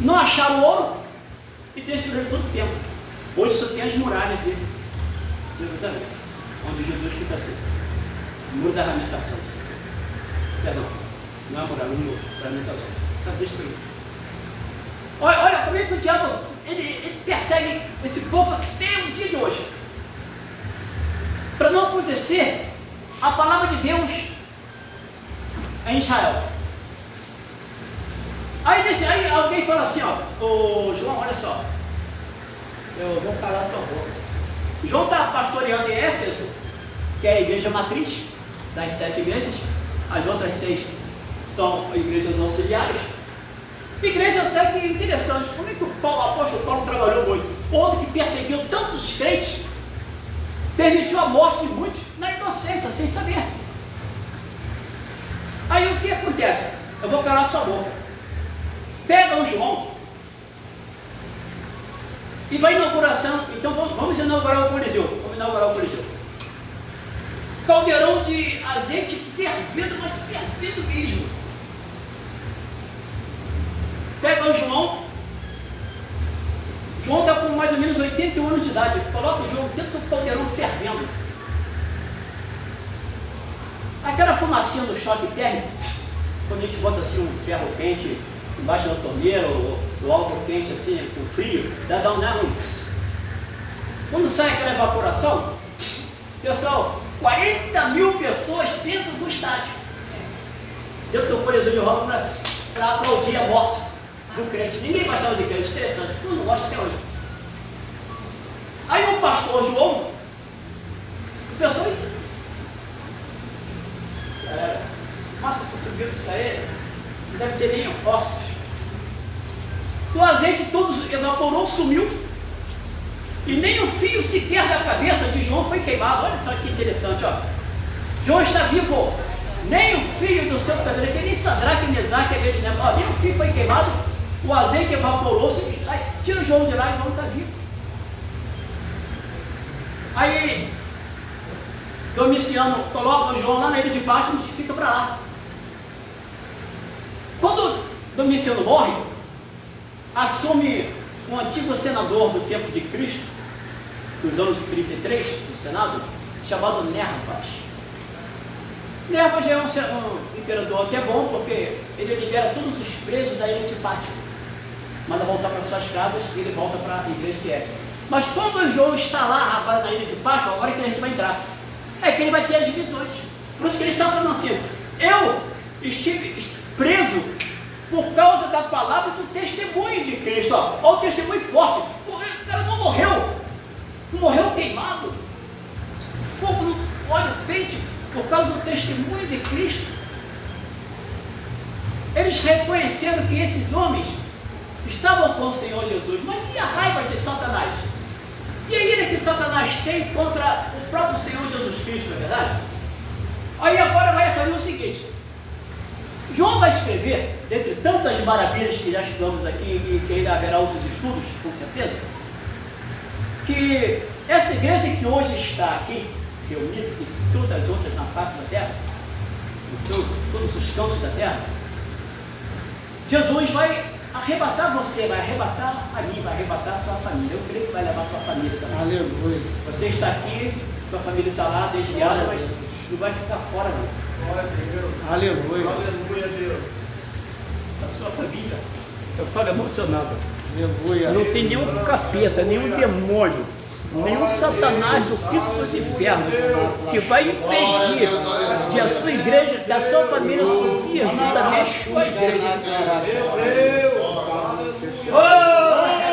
Não acharam ouro e destruíram todo o templo. Hoje só tem as muralhas aqui, onde Jesus fica assim. O muro da lamentação. Perdão, não é muralha, o muro da lamentação. Está destruído. Olha como é que o diabo ele persegue esse povo até o dia de hoje. Para não acontecer a palavra de Deus em Israel. Aí alguém fala assim, ó, ô João, olha só, eu vou calar a tua boca. João está pastoreando em Éfeso, que é a igreja matriz das 7 igrejas, as outras 6 são igrejas auxiliares. Igreja até que interessante, como é que o apóstolo Paulo trabalhou muito? Outro que perseguiu tantos crentes, permitiu a morte de muitos na inocência, sem saber. Aí o que acontece? Eu vou calar sua boca. Pega o João e vai inauguração. Então vamos inaugurar o Coliseu. Vamos inaugurar o Coliseu. Caldeirão de azeite fervendo, mas fervendo mesmo. Pega o João. João está com mais ou menos 81 anos de idade. Coloca o João dentro do caldeirão fervendo. Aquela fumacinha do choque térmico, quando a gente bota assim um ferro quente embaixo da torneira, ou do álcool quente assim, com frio, dá um nervo. Quando sai aquela evaporação, pessoal, 40 mil pessoas dentro do estádio. Dentro do Coliseu de Roma para aplaudir a morte do crente. Ninguém gostava de crente, interessante, todo mundo gosta até hoje. Aí o pastor João, o pessoal, nossa, subiu isso aí, não deve ter nem ossos. O azeite todo evaporou, sumiu, e nem o fio sequer da cabeça de João foi queimado. Olha só que interessante, ó. João está vivo, nem o fio do seu cabelo, que nem Sadraque, Mesaque, Abednego, nem o fio foi queimado, o azeite evaporou, tira o João de lá e João está vivo. Aí Domiciano coloca o João lá na ilha de Patmos e fica para lá. Quando Domiciano morre, assume um antigo senador do tempo de Cristo, dos anos 33, do Senado, chamado Nervas. Nervas é um imperador até bom, porque ele libera todos os presos da ilha de Patmos, manda voltar para suas casas e ele volta para a igreja de Éfeso. Mas quando o João está lá agora na ilha de Patmos, agora que a gente vai entrar, é que ele vai ter as divisões. Por isso que ele está falando assim: eu estive preso por causa da palavra do testemunho de Cristo. Olha o testemunho forte. O cara não morreu. Não morreu queimado. Fogo no óleo quente por causa do testemunho de Cristo. Eles reconheceram que esses homens estavam com o Senhor Jesus. Mas e a raiva de Satanás? E a ira que Satanás tem contra o próprio Senhor Jesus Cristo, não é verdade? Aí agora vai fazer o seguinte. João vai escrever, dentre tantas maravilhas que já estudamos aqui e que ainda haverá outros estudos, com certeza, que essa igreja que hoje está aqui, reunida com todas as outras na face da terra, em todos os cantos da terra, Jesus vai arrebatar você, vai arrebatar a mim, vai arrebatar a sua família. Eu creio que vai levar a tua família também. Aleluia. Você está aqui, tua família está lá, desviada, mas não vai ficar fora não. Glória a Deus. Aleluia. Aleluia, Deus. A sua família, eu falo emocionado. Aleluia. Não tem nenhum capeta, nenhum demônio, nenhum satanás do quinto dos infernos que vai impedir de a sua igreja, da sua família subir juntamente com a igreja. Meu Deus. Glória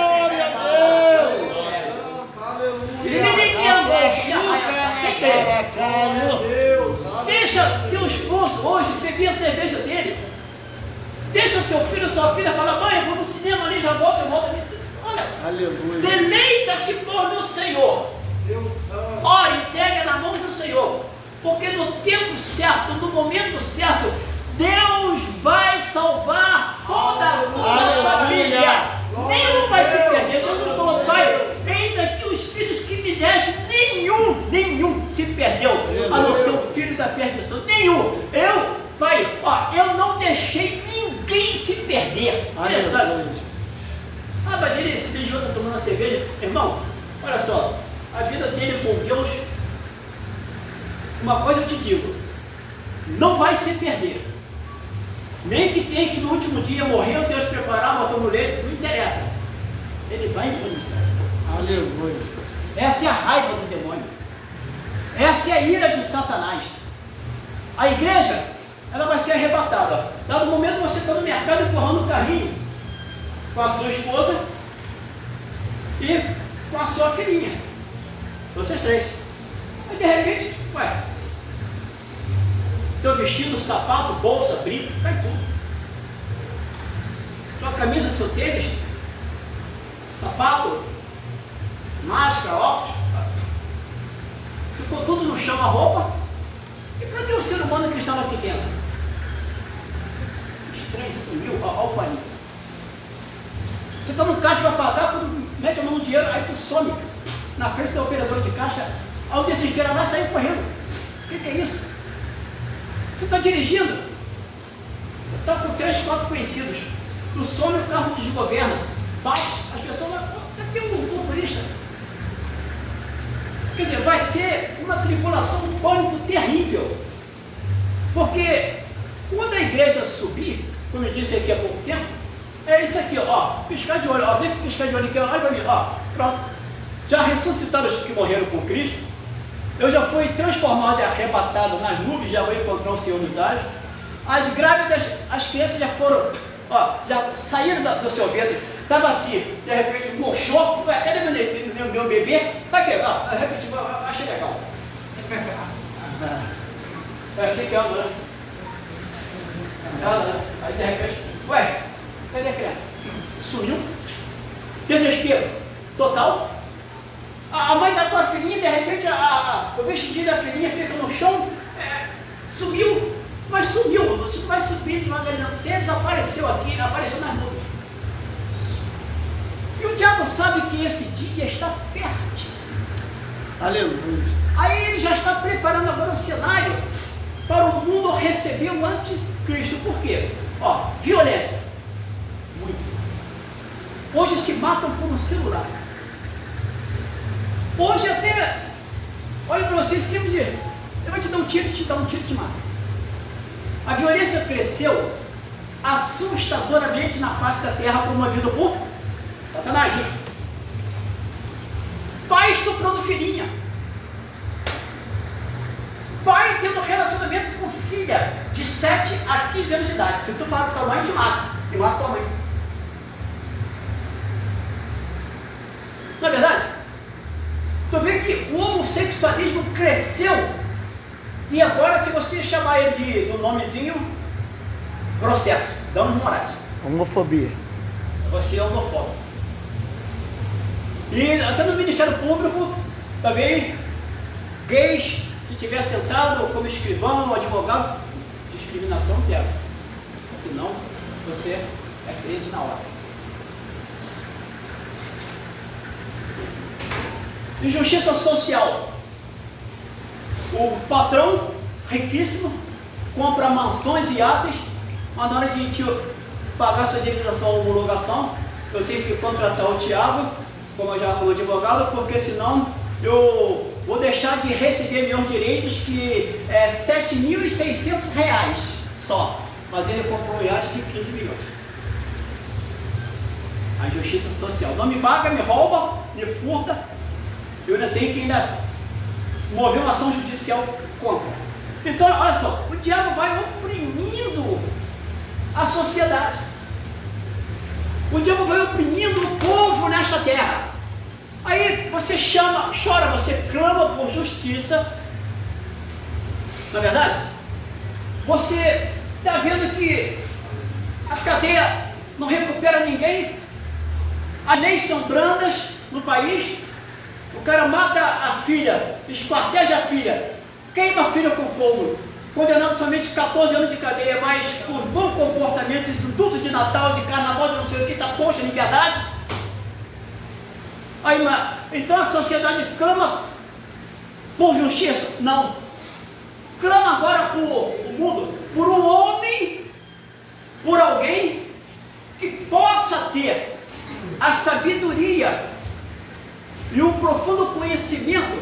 a Deus. Deixa teu esposo hoje beber a cerveja dele. Deixa seu filho ou sua filha falar: mãe, eu vou no cinema ali, já volto, eu volto. Olha, aleluia. Deleita-te no Senhor. Ora, entrega na mão do Senhor. Porque no tempo certo, no momento certo, Deus vai salvar toda a tua família. Nenhum vai se perder. Jesus falou: Pai, eis aqui os filhos que me deste, nenhum se perdeu, a não ser o filho da perdição. Nenhum. Eu, Pai, eu não deixei ninguém se perder. Interessante. Mas ele se beijou, está tomando uma cerveja. Irmão, olha só, a vida dele com Deus, uma coisa eu te digo, não vai se perder. Nem que tenha que no último dia morrer, Deus preparar, botar no leito, não interessa. Ele vai em punição. Aleluia. Essa é a raiva do demônio. Essa é a ira de Satanás. A igreja, ela vai ser arrebatada. Dado o momento você está no mercado empurrando o carrinho com a sua esposa e com a sua filhinha. Vocês três. Aí de repente, teu vestido, sapato, bolsa, brinco, cai tudo. Sua camisa, seu tênis, sapato, máscara, óculos, ficou tudo no chão, a roupa. E cadê o ser humano que estava aqui dentro? Estranho, sumiu, olha o paninho. Você está no caixa, vai pagar, tu mete a mão no dinheiro, aí tu some na frente do operador de caixa, ao desesperar vai sair correndo. O que é isso? Você está dirigindo, você está com 3, 4 conhecidos, tu some, o carro desgoverna, bate, as pessoas vão, você tem um motorista. Quer dizer, vai ser uma tribulação, um pânico terrível. Porque quando a igreja subir, como eu disse aqui há pouco tempo, é isso aqui, piscar de olho, vê se piscar de olho aqui, olha para mim, pronto. Já ressuscitaram os que morreram com Cristo. Eu já fui transformado e arrebatado nas nuvens, já vou encontrar o Senhor nos ares. As grávidas, as crianças já foram, já saíram do seu ventre. Estava assim, de repente murchou, cadê meu bebê? Vai aqui, de repente, achei legal. É assim que anda, né? Cansada, né? Aí de repente, cadê a criança? Sumiu. Desespero total. A mãe da tua filhinha, de repente, o vestidinho da filhinha fica no chão, sumiu, mas sumiu. Você não vai subir devagarinho, não. Desapareceu aqui, apareceu nas nuvens. E o diabo sabe que esse dia está pertíssimo. Aleluia. Aí ele já está preparando agora o cenário para o mundo receber o anticristo. Por quê? Violência. Muito. Hoje se matam por um celular. Hoje até, olha para você, sempre de, ele vai te dar um tiro, te mata. A violência cresceu assustadoramente na face da terra, promovido por Satanás. Pai estuprando filhinha. Pai tendo relacionamento com filha de 7 a 15 anos de idade. Se tu falar com tua mãe, te mata. e mata tua mãe. Não é verdade? Tu vê que o homossexualismo cresceu e agora, se você chamar ele do nomezinho, processo, danos morais. Homofobia. Você é homofóbico. E até no Ministério Público, também, gays, se tiver sentado como escrivão, advogado, discriminação zero. Senão, você é preso na hora. Injustiça social. O patrão, riquíssimo, compra mansões e iates, mas na hora de te pagar sua indenização ou homologação, eu tenho que contratar o Tiago, como advogado, porque senão eu vou deixar de receber meus direitos, que é R$ 7.600 só, mas ele comprou um iate de 15 milhões. A injustiça social. Não me paga, me rouba, me furta, eu ainda tenho que mover uma ação judicial contra. Então, olha só, o diabo vai oprimindo a sociedade. O diabo vai oprimindo o povo nesta terra. Aí você chora, você clama por justiça. Não é verdade? Você está vendo que a cadeia não recupera ninguém. As leis são brandas no país. O cara mata a filha, esquarteja a filha, queima a filha com fogo, condenado somente 14 anos de cadeia, mas por bons comportamentos, tudo de Natal, de Carnaval, de não sei o que, está poxa, liberdade. Aí, então a sociedade clama por justiça? Não. Clama agora por o mundo, por um homem, por alguém que possa ter a sabedoria e um profundo conhecimento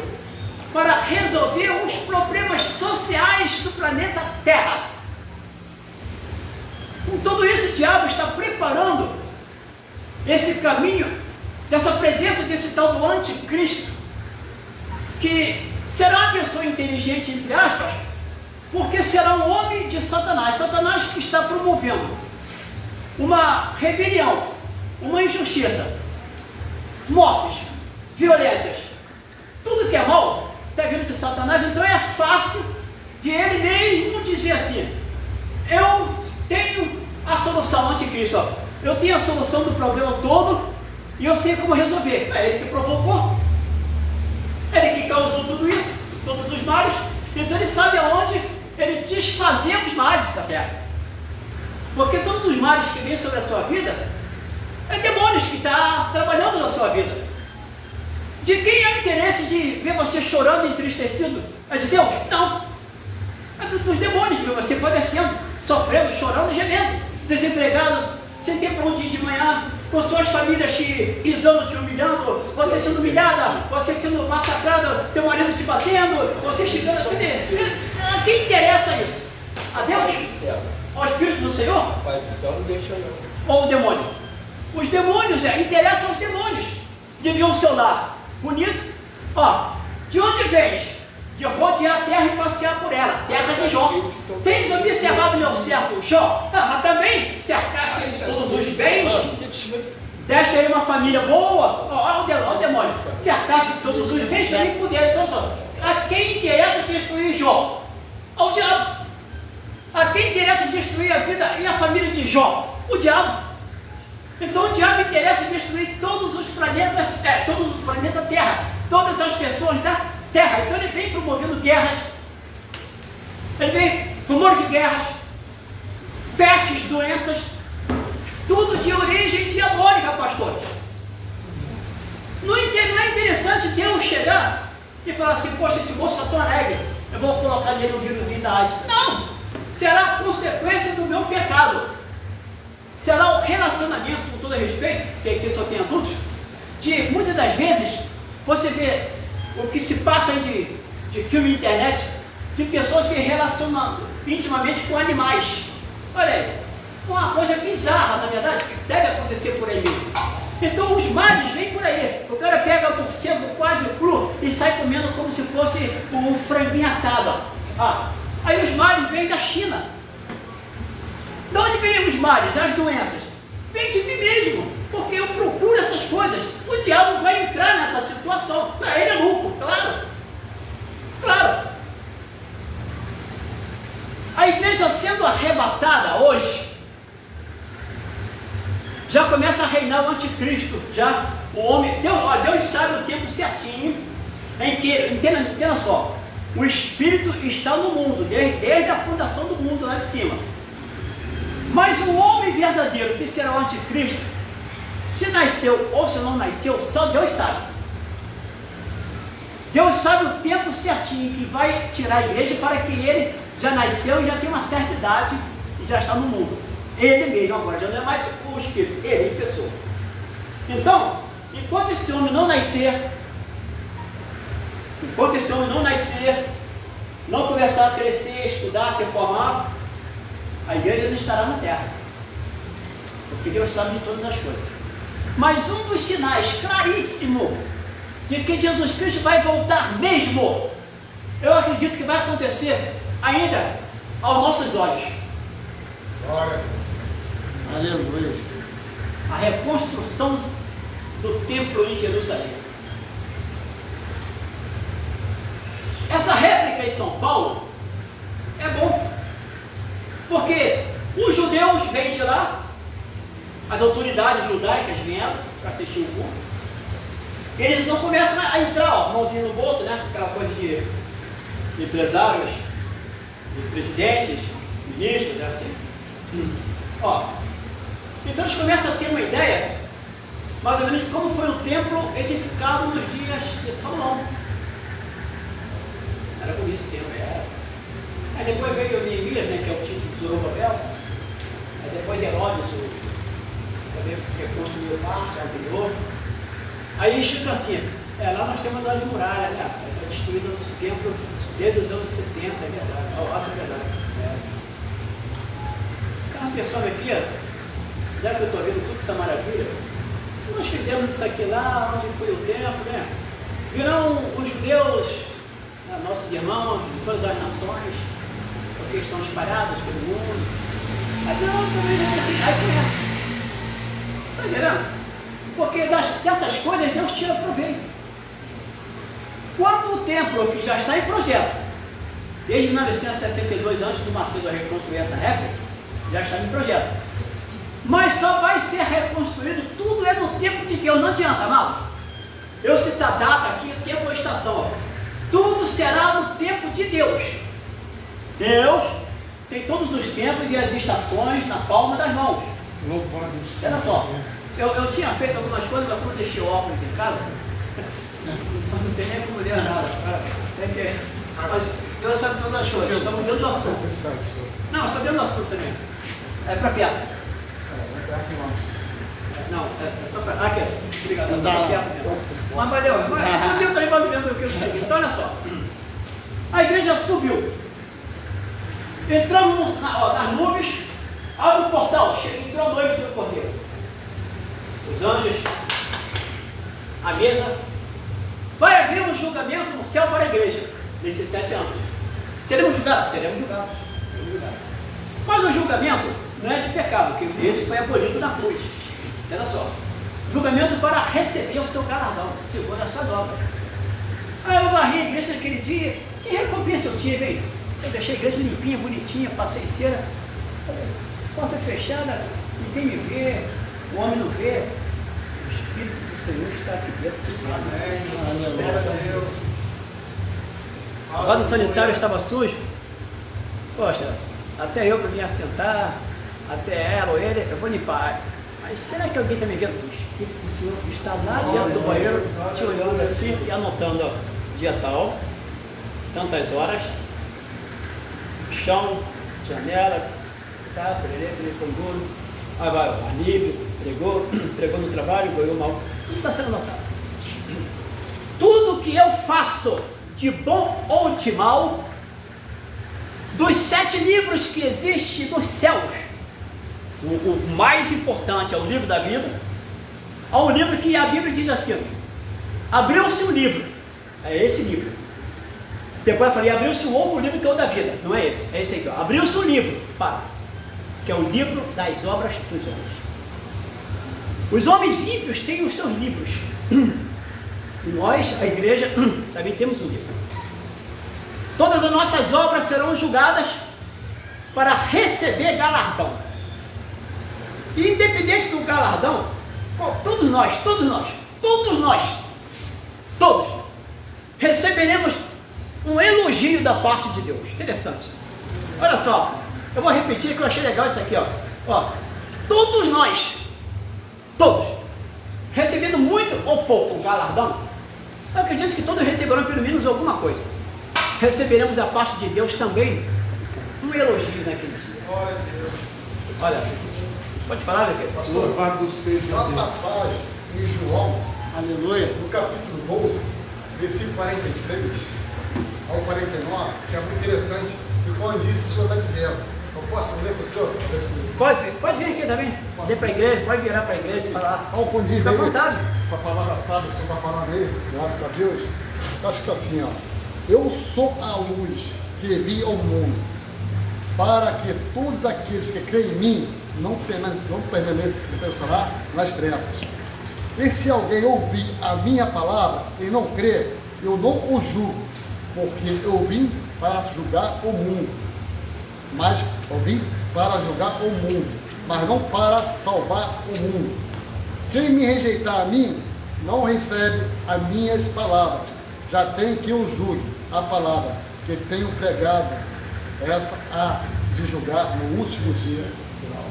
para resolver os problemas sociais do planeta Terra. Com tudo isso, o diabo está preparando esse caminho dessa presença desse tal do anticristo, que será uma pessoa inteligente, entre aspas, porque será um homem de Satanás. Satanás que está promovendo uma rebelião, uma injustiça, mortes, violências, tudo que é mal está vindo de Satanás. Então é fácil de ele mesmo dizer assim: eu tenho a solução, anticristo, ó, eu tenho a solução do problema todo e eu sei como resolver. É ele que provocou, ele que causou tudo isso, todos os males. Então ele sabe aonde ele desfazer os males da terra, porque todos os males que vêm sobre a sua vida é demônios que estão trabalhando na sua vida. De quem é o interesse de ver você chorando, entristecido? É de Deus? Não. É dos demônios de ver você padecendo, sofrendo, chorando, gemendo, desempregado, sem ter para onde ir de manhã, com suas famílias te pisando, te humilhando, você sendo humilhada, você sendo massacrada, teu marido te batendo, você chegando. A quem interessa isso? A Deus? Ao Espírito do Senhor? Pai do céu não deixa não. Ou o demônio? Os demônios interessam aos demônios de ver o seu lar bonito. Ó, de onde vens? De rodear a terra e passear por ela, terra de Jó. Tens observado meu servo Jó? Mas também cercaste ele de todos os bens, deste aí uma família boa. Olha o demônio, cercaste de todos os bens, também puderam. Então, a quem interessa destruir Jó? Ao diabo. A quem interessa destruir a vida e a família de Jó? O diabo. Então o diabo interessa destruir todos os planetas, todo o planeta Terra, todas as pessoas da Terra. Então ele vem promovendo guerras, ele vem rumores de guerras, pestes, doenças, tudo de origem diabólica, pastores. Não é interessante Deus chegar e falar assim: poxa, esse moço está tão alegre, eu vou colocar nele um vírusinho da AIDS. Não! Será a consequência do meu pecado. Será o relacionamento, com todo respeito, que aqui só tem adultos, de muitas das vezes você vê o que se passa de filme na internet, de pessoas se relacionando intimamente com animais. Olha aí, uma coisa bizarra, na verdade, que deve acontecer por aí mesmo. Então os males vêm por aí. O cara pega o morcego quase cru e sai comendo como se fosse um franguinho assado. Aí os males vêm da China. De onde vêm os males, as doenças? Vem de mim mesmo, porque eu procuro essas coisas. O diabo vai entrar nessa situação. Para ele é lucro, claro. Claro. A igreja sendo arrebatada hoje, já começa a reinar o anticristo. Já o homem, Deus sabe o tempo certinho em que, entenda só, o Espírito está no mundo, desde a fundação do mundo lá de cima. Mas o homem verdadeiro, que será o anticristo, se nasceu ou se não nasceu, só Deus sabe. Deus sabe o tempo certinho que vai tirar a igreja, para que ele já nasceu e já tem uma certa idade e já está no mundo. Ele mesmo agora, já não é mais o Espírito, ele em pessoa. Então, enquanto esse homem não nascer, não começar a crescer, estudar, se formar, a igreja não estará na terra, porque Deus sabe de todas as coisas. Mas um dos sinais claríssimo de que Jesus Cristo vai voltar mesmo, eu acredito que vai acontecer ainda aos nossos olhos. Glória. Aleluia. A reconstrução do templo em Jerusalém. Essa réplica em São Paulo é bom, porque os judeus vêm de lá, as autoridades judaicas vieram para assistir o culto. Eles então começam a entrar, mãozinha no bolso, né? Aquela coisa de empresários, de presidentes, ministros, né? Assim. Então eles começam a ter uma ideia, mais ou menos, como foi o templo edificado nos dias de Salomão. Era bonito o templo, era. Aí depois veio Neemias, né, que é o título de Zorobabel. Aí depois Herodes, também reconstruiu parte anterior. Aí fica assim, lá nós temos as muralhas, né? Está destruído o templo desde os anos 70, é verdade. Nossa, é verdade. Ficava pensando aqui, já que eu estou vendo toda essa maravilha, se nós fizermos isso aqui lá, onde foi o templo, né? Virão os judeus, né, nossos irmãos de todas as nações, porque estão espalhados pelo mundo. Aí também assim, aí começa. Você está entendendo? Porque dessas coisas Deus tira proveito. Quando o templo, que já está em projeto, desde 1962, antes do Macedo reconstruir essa réplica, já está em projeto. Mas só vai ser reconstruído, tudo é no tempo de Deus, não adianta, amado. Eu citar data aqui, tempo ou estação, tudo será no tempo de Deus. Deus tem todos os tempos e as estações na palma das mãos. Olha só, eu tinha feito algumas coisas, mas quando deixei óculos em casa, não tem nem como ler nada. Mas Deus sabe todas as coisas, estamos dentro do assunto. Não, está dentro do assunto também. É para perto. Não, é só para. Aqui, obrigado. É só para perto mesmo. Mas valeu, mas dentro ali mais dentro do que eu escrevi. Então olha só. A igreja subiu. Entramos nas nuvens, abre o portal, entrou a noiva do cordeiro. Os anjos, a mesa. Vai haver um julgamento no céu para a igreja nesses 7 anos. Seremos julgados? Seremos julgados. Mas o julgamento não é de pecado, porque esse foi abolido na cruz. Olha só. Julgamento para receber o seu galardão, segundo a sua obra. Aí eu varri a igreja naquele dia, que recompensa eu tive, hein? Eu deixei a igreja limpinha, bonitinha, passei cera, porta fechada, ninguém me vê, o homem não vê. O Espírito do Senhor está aqui dentro do Deus. O vaso sanitário estava sujo. Poxa, até eu para me assentar, até ela ou ele, eu vou limpar. Mas será que alguém está me vendo? O Espírito do Senhor está lá dentro do banheiro, te olhando assim e anotando, ó, dia tal, tantas horas, chão, janela, tá, pregou duro, aí vai, o alívio, pregou no trabalho, ganhou mal. Não está sendo notado. Tudo que eu faço, de bom ou de mal, dos 7 livros que existem nos céus, o mais importante é o livro da vida. Há um livro que a Bíblia diz assim: abriu-se um livro, é esse livro. Depois eu falei, abriu-se um outro livro que é o da vida, não é esse, é esse aqui, ó. Abriu-se um livro, para. que é o livro das obras dos homens. Os homens ímpios têm os seus livros. E nós, a igreja, também temos um livro. Todas as nossas obras serão julgadas para receber galardão. E independente do galardão, todos nós receberemos um elogio da parte de Deus. Interessante. Olha só, eu vou repetir que eu achei legal isso aqui, ó. Todos nós, recebendo muito ou pouco galardão, eu acredito que todos receberão pelo menos alguma coisa. Receberemos da parte de Deus também um elogio naquele dia. Glória a Deus. Olha, pode falar, Zé? Louvado seja uma passagem em João, Aleluia. no capítulo 12, versículo 46 ao 49, que é muito interessante, e quando disse, o Senhor está dizendo. Eu posso ler para o senhor? Pode vir aqui também. Dê para a igreja, pode virar para a igreja e falar. Olha quando diz Fica aí, à vontade. essa palavra sábia que o senhor está falando aí, graças a Deus, acho que está assim, ó. Eu sou a luz que vi ao mundo, para que todos aqueles que creem em mim não permanecerá nas trevas. E se alguém ouvir a minha palavra e não crer, eu não o julgo, porque eu vim para julgar o mundo. Mas eu vim para julgar o mundo, mas não para salvar o mundo. Quem me rejeitar a mim, não recebe as minhas palavras. Já tem que eu julgue a palavra que tenho pregado, essa há de julgar no último dia final.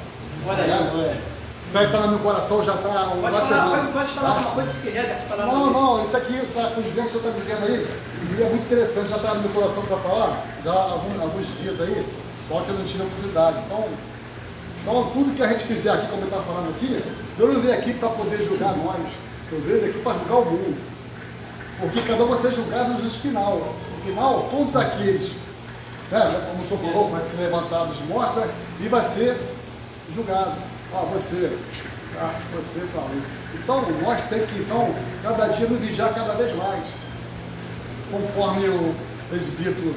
Olha aí. Isso aí está no meu coração, já está Pode falar alguma coisa se quiser dessa palavra. Não, isso aqui está dizendo, o senhor está dizendo aí, e é muito interessante, já está no meu coração para falar, já há alguns dias aí, só que eu não tive a oportunidade. Então, tudo que a gente fizer aqui, como eu estava falando aqui, eu não veio aqui para poder julgar nós, eu veio aqui para julgar o mundo. Porque cada um vai ser julgado no juízo final. No final, todos aqueles, né, como o senhor falou, vai ser levantado de morte, né, e vai ser julgado. Você, tal. Então, nós temos que, cada dia nos vigiar cada vez mais. Conforme o presbítero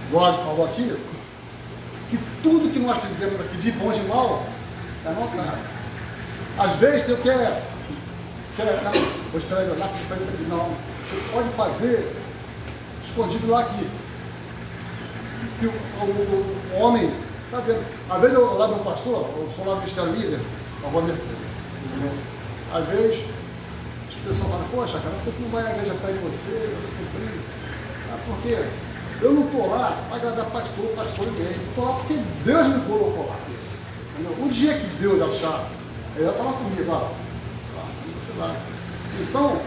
Jorge falou aqui, que tudo que nós fizemos aqui, de bom e de mal, é notado. Às vezes tem o que não, vou esperar ele olhar porque isso aqui. Não, você pode fazer escondido lá aqui. Que o homem, está vendo? Às vezes eu lá meu pastor, eu sou lá do Ministério Líder, às vezes as pessoas falam, poxa, cara, por que não vai à igreja perto de você, você tem frio? Porque eu não estou lá para agradar pastor ninguém. Eu estou lá porque Deus me colocou lá. Entendeu? O dia que Deus achar, ele vai falar comigo, sei lá. Então,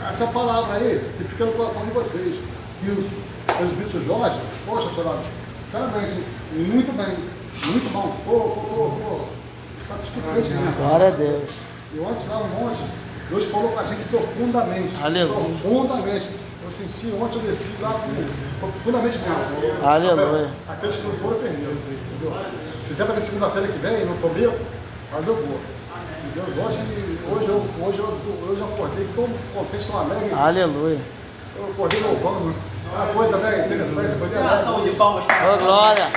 essa palavra aí, que fica no coração de vocês, que os presbíteros Jorge, poxa, senhora, sinceramente, muito bem, muito bom. Está discutindo, né? Glória a Deus. E ontem lá no monte, Deus falou com a gente profundamente. Aleluia. Profundamente. Eu senti ontem, eu desci lá profundamente mesmo. Aleluia. Aqueles que não foram, perderam. Entendeu? Se der para ver segunda-feira que vem, não comeu, mas eu vou. E Deus, hoje eu acordei tão contente, tão alegre. Aleluia. Eu acordei louvando. Uma coisa bem interessante. Uma salva de palmas para Ô, glória.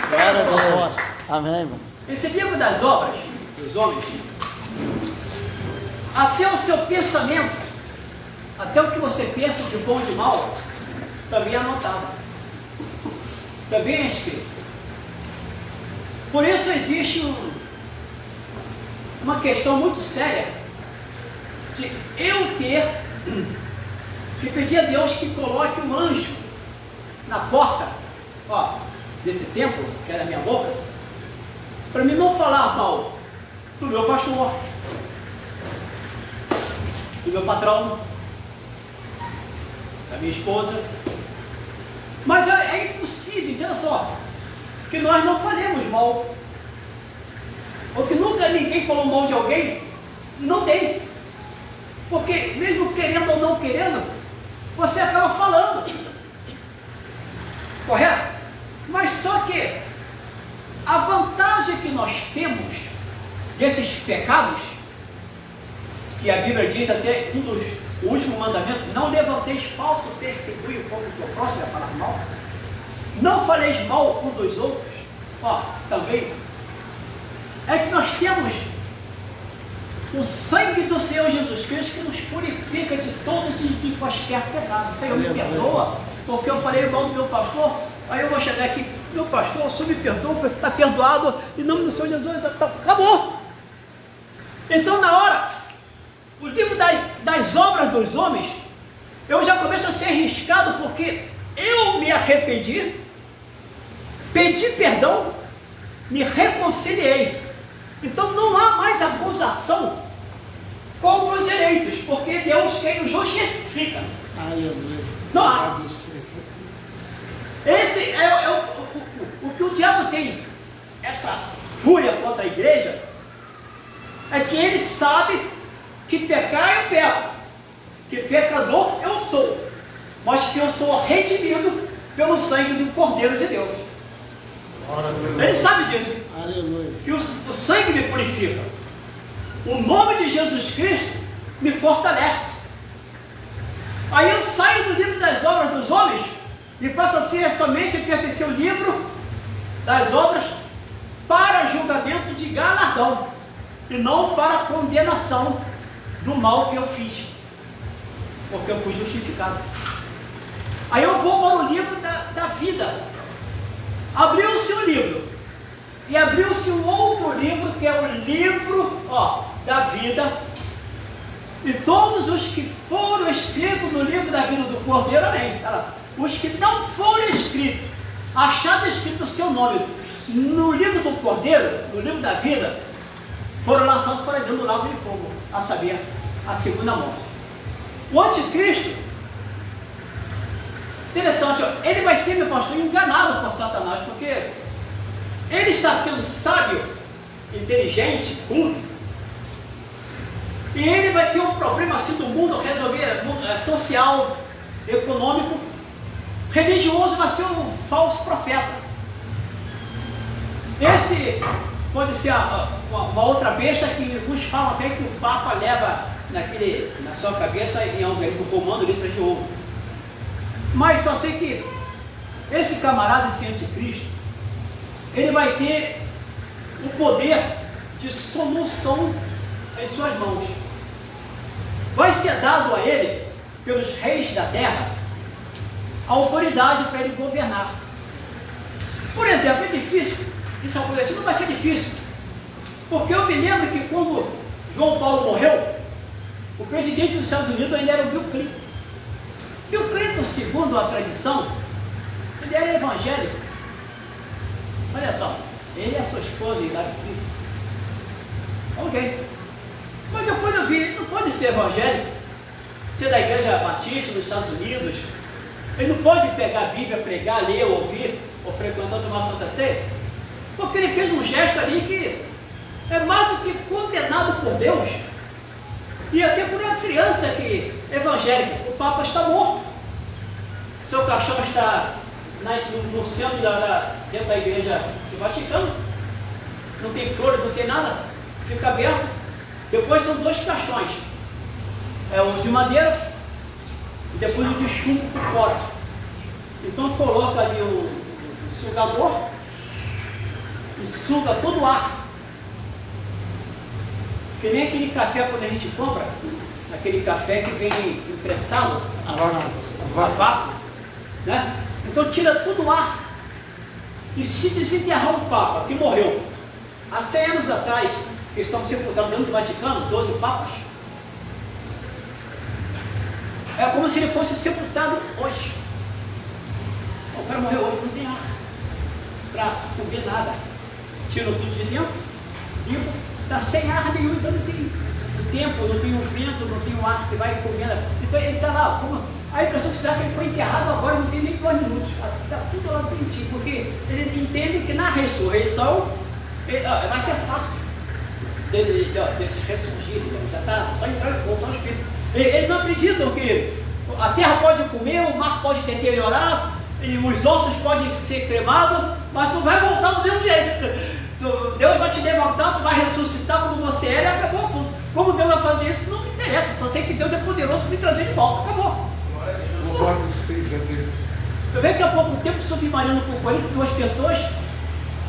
Glória a Deus. Amém, irmão. Esse livro das obras dos homens, até o seu pensamento, até o que você pensa de bom e de mal, também é anotado, também é escrito. Por isso existe uma questão muito séria de eu ter que pedir a Deus que coloque um anjo na porta desse templo, que era a minha boca, para mim não falar mal do meu pastor, do meu patrão, da minha esposa. Mas é impossível, entenda só, que nós não falemos mal, ou que nunca ninguém falou mal de alguém. Não tem, porque mesmo querendo ou não querendo, você acaba falando, correto? Mas só que a vantagem que nós temos desses pecados, que a Bíblia diz até o último mandamento, não levanteis falso testemunho contra o teu próximo, vai falar mal. não faleis mal um dos outros, também, é que nós temos o sangue do Senhor Jesus Cristo que nos purifica de todos e quaisquer pecados. Senhor, me perdoa, porque eu falei mal do meu pastor, aí eu vou chegar aqui, meu pastor, o Senhor me perdoa, está perdoado, em nome do Senhor Jesus, acabou. Então, na hora, o livro das obras dos homens, eu já começo a ser arriscado, porque eu me arrependi, pedi perdão, me reconciliei. Então não há mais acusação contra os eleitos, porque Deus quem os justifica. Não há. Esse é o que o diabo tem, essa fúria contra a igreja, é que ele sabe que pecar eu peco, que pecador eu sou, mas que eu sou redimido pelo sangue do Cordeiro de Deus. Ele sabe disso. Aleluia. Que o sangue me purifica. O nome de Jesus Cristo me fortalece. Aí eu saio do livro das obras dos homens e passo a ser somente pertencer ao livro das obras para julgamento de galardão e não para condenação do mal que eu fiz, porque eu fui justificado. Aí eu vou para o livro da vida. Abriu-se um livro e abriu-se um outro livro, que é o livro da vida, e todos os que foram escritos no livro da vida do Cordeiro, amém, os que não foram escritos, achado escrito o seu nome no livro do Cordeiro, no livro da vida, foram lançados para dentro do lago de fogo, a saber, a segunda morte. O anticristo, interessante, ele vai ser, meu pastor, enganado por Satanás, porque ele está sendo sábio, inteligente, culto, e ele vai ter um problema assim do mundo, resolver social, econômico, religioso, vai ser um falso profeta. Esse pode ser uma outra besta que vos fala até que o Papa leva na sua cabeça em um romano litros de ouro. Mas só sei que esse camarada, esse anticristo, ele vai ter o poder de solução em suas mãos. Vai ser dado a ele, pelos reis da terra, a autoridade para ele governar. Por exemplo, é difícil isso acontecer, não vai ser difícil, porque eu me lembro que quando João Paulo morreu, o presidente dos Estados Unidos ainda era o Bill Clinton. Bill Clinton, segundo a tradição, ele era evangélico. Olha só, ele e a sua esposa, Hillary Clinton. Ok. Mas depois eu vi, não pode ser evangélico, ser da igreja batista dos Estados Unidos, ele não pode pegar a Bíblia, pregar, ler, ouvir, ou frequentar, tomar Santa Ceia, porque ele fez um gesto ali que é mais do que condenado por Deus, e até por uma criança que evangélica. O Papa está morto, seu caixão está no centro dentro da igreja do Vaticano, não tem flores, não tem nada, fica aberto. Depois são dois caixões, o de madeira e depois o de chumbo por fora. Então coloca ali o sugador e suga todo o ar, que nem aquele café quando a gente compra, aquele café que vem imprensado a vácuo, né? Então tira todo o ar. E se desenterrar um Papa que morreu há 100 anos atrás, que estão sepultados dentro do Vaticano, 12 papas, é como se ele fosse sepultado hoje. O cara morreu hoje, não tem ar para comer nada, tiram tudo de dentro, limpa, está sem ar nenhum, então não tem o tempo, não tem o vento, não tem o ar que vai comendo. Então ele está lá, a impressão que se dá que ele foi enterrado agora, não tem nem 2 minutos, está tudo lá bonitinho, porque ele entende que na ressurreição vai ser fácil dele ressurgir, já está só entrando, voltar ao espírito. Eles não acreditam que a terra pode comer, o mar pode deteriorar, e os ossos podem ser cremados, mas tu vai voltar do mesmo jeito. Deus vai te levantar, tu vai ressuscitar como você era, e acabou o assunto. Como Deus vai fazer isso, não me interessa, só sei que Deus é poderoso para me trazer de volta, acabou. Eu vejo que há pouco tempo submarino com 42 pessoas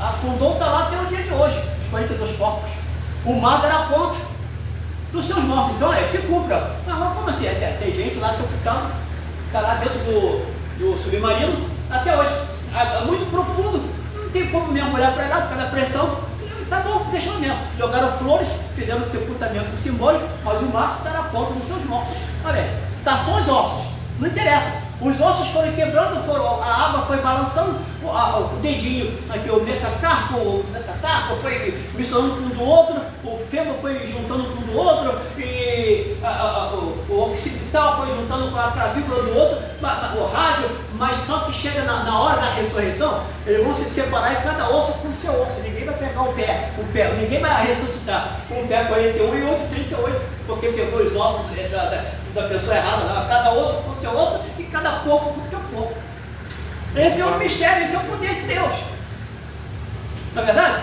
afundou, está lá até o dia de hoje, os 42 corpos. O mar dará conta dos seus mortos. Então se cumpra. Não, mas como assim? Tem gente lá sepultada, está lá dentro do submarino até hoje. É muito profundo, não tem como mesmo olhar para lá por causa da pressão. Está bom, deixando mesmo. Jogaram flores, fizeram sepultamento simbólico, mas o mar dará conta dos seus mortos. Olha aí, tá só os ossos, não interessa. Os ossos foram quebrando, a água foi balançando, o dedinho aqui, o metacarpo foi misturando com um do outro, o fêmur foi juntando com um do outro, e o occipital foi juntando com a clavícula do outro, o rádio, mas só que chega na hora da ressurreição, eles vão se separar e cada osso com o seu osso, ninguém vai pegar o pé, ninguém vai ressuscitar com o pé 41 e o outro 38, porque pegou os ossos da pessoa errada, não. Cada osso com o seu osso e cada corpo com o teu corpo. Esse é o mistério, esse é o poder de Deus. Não é verdade?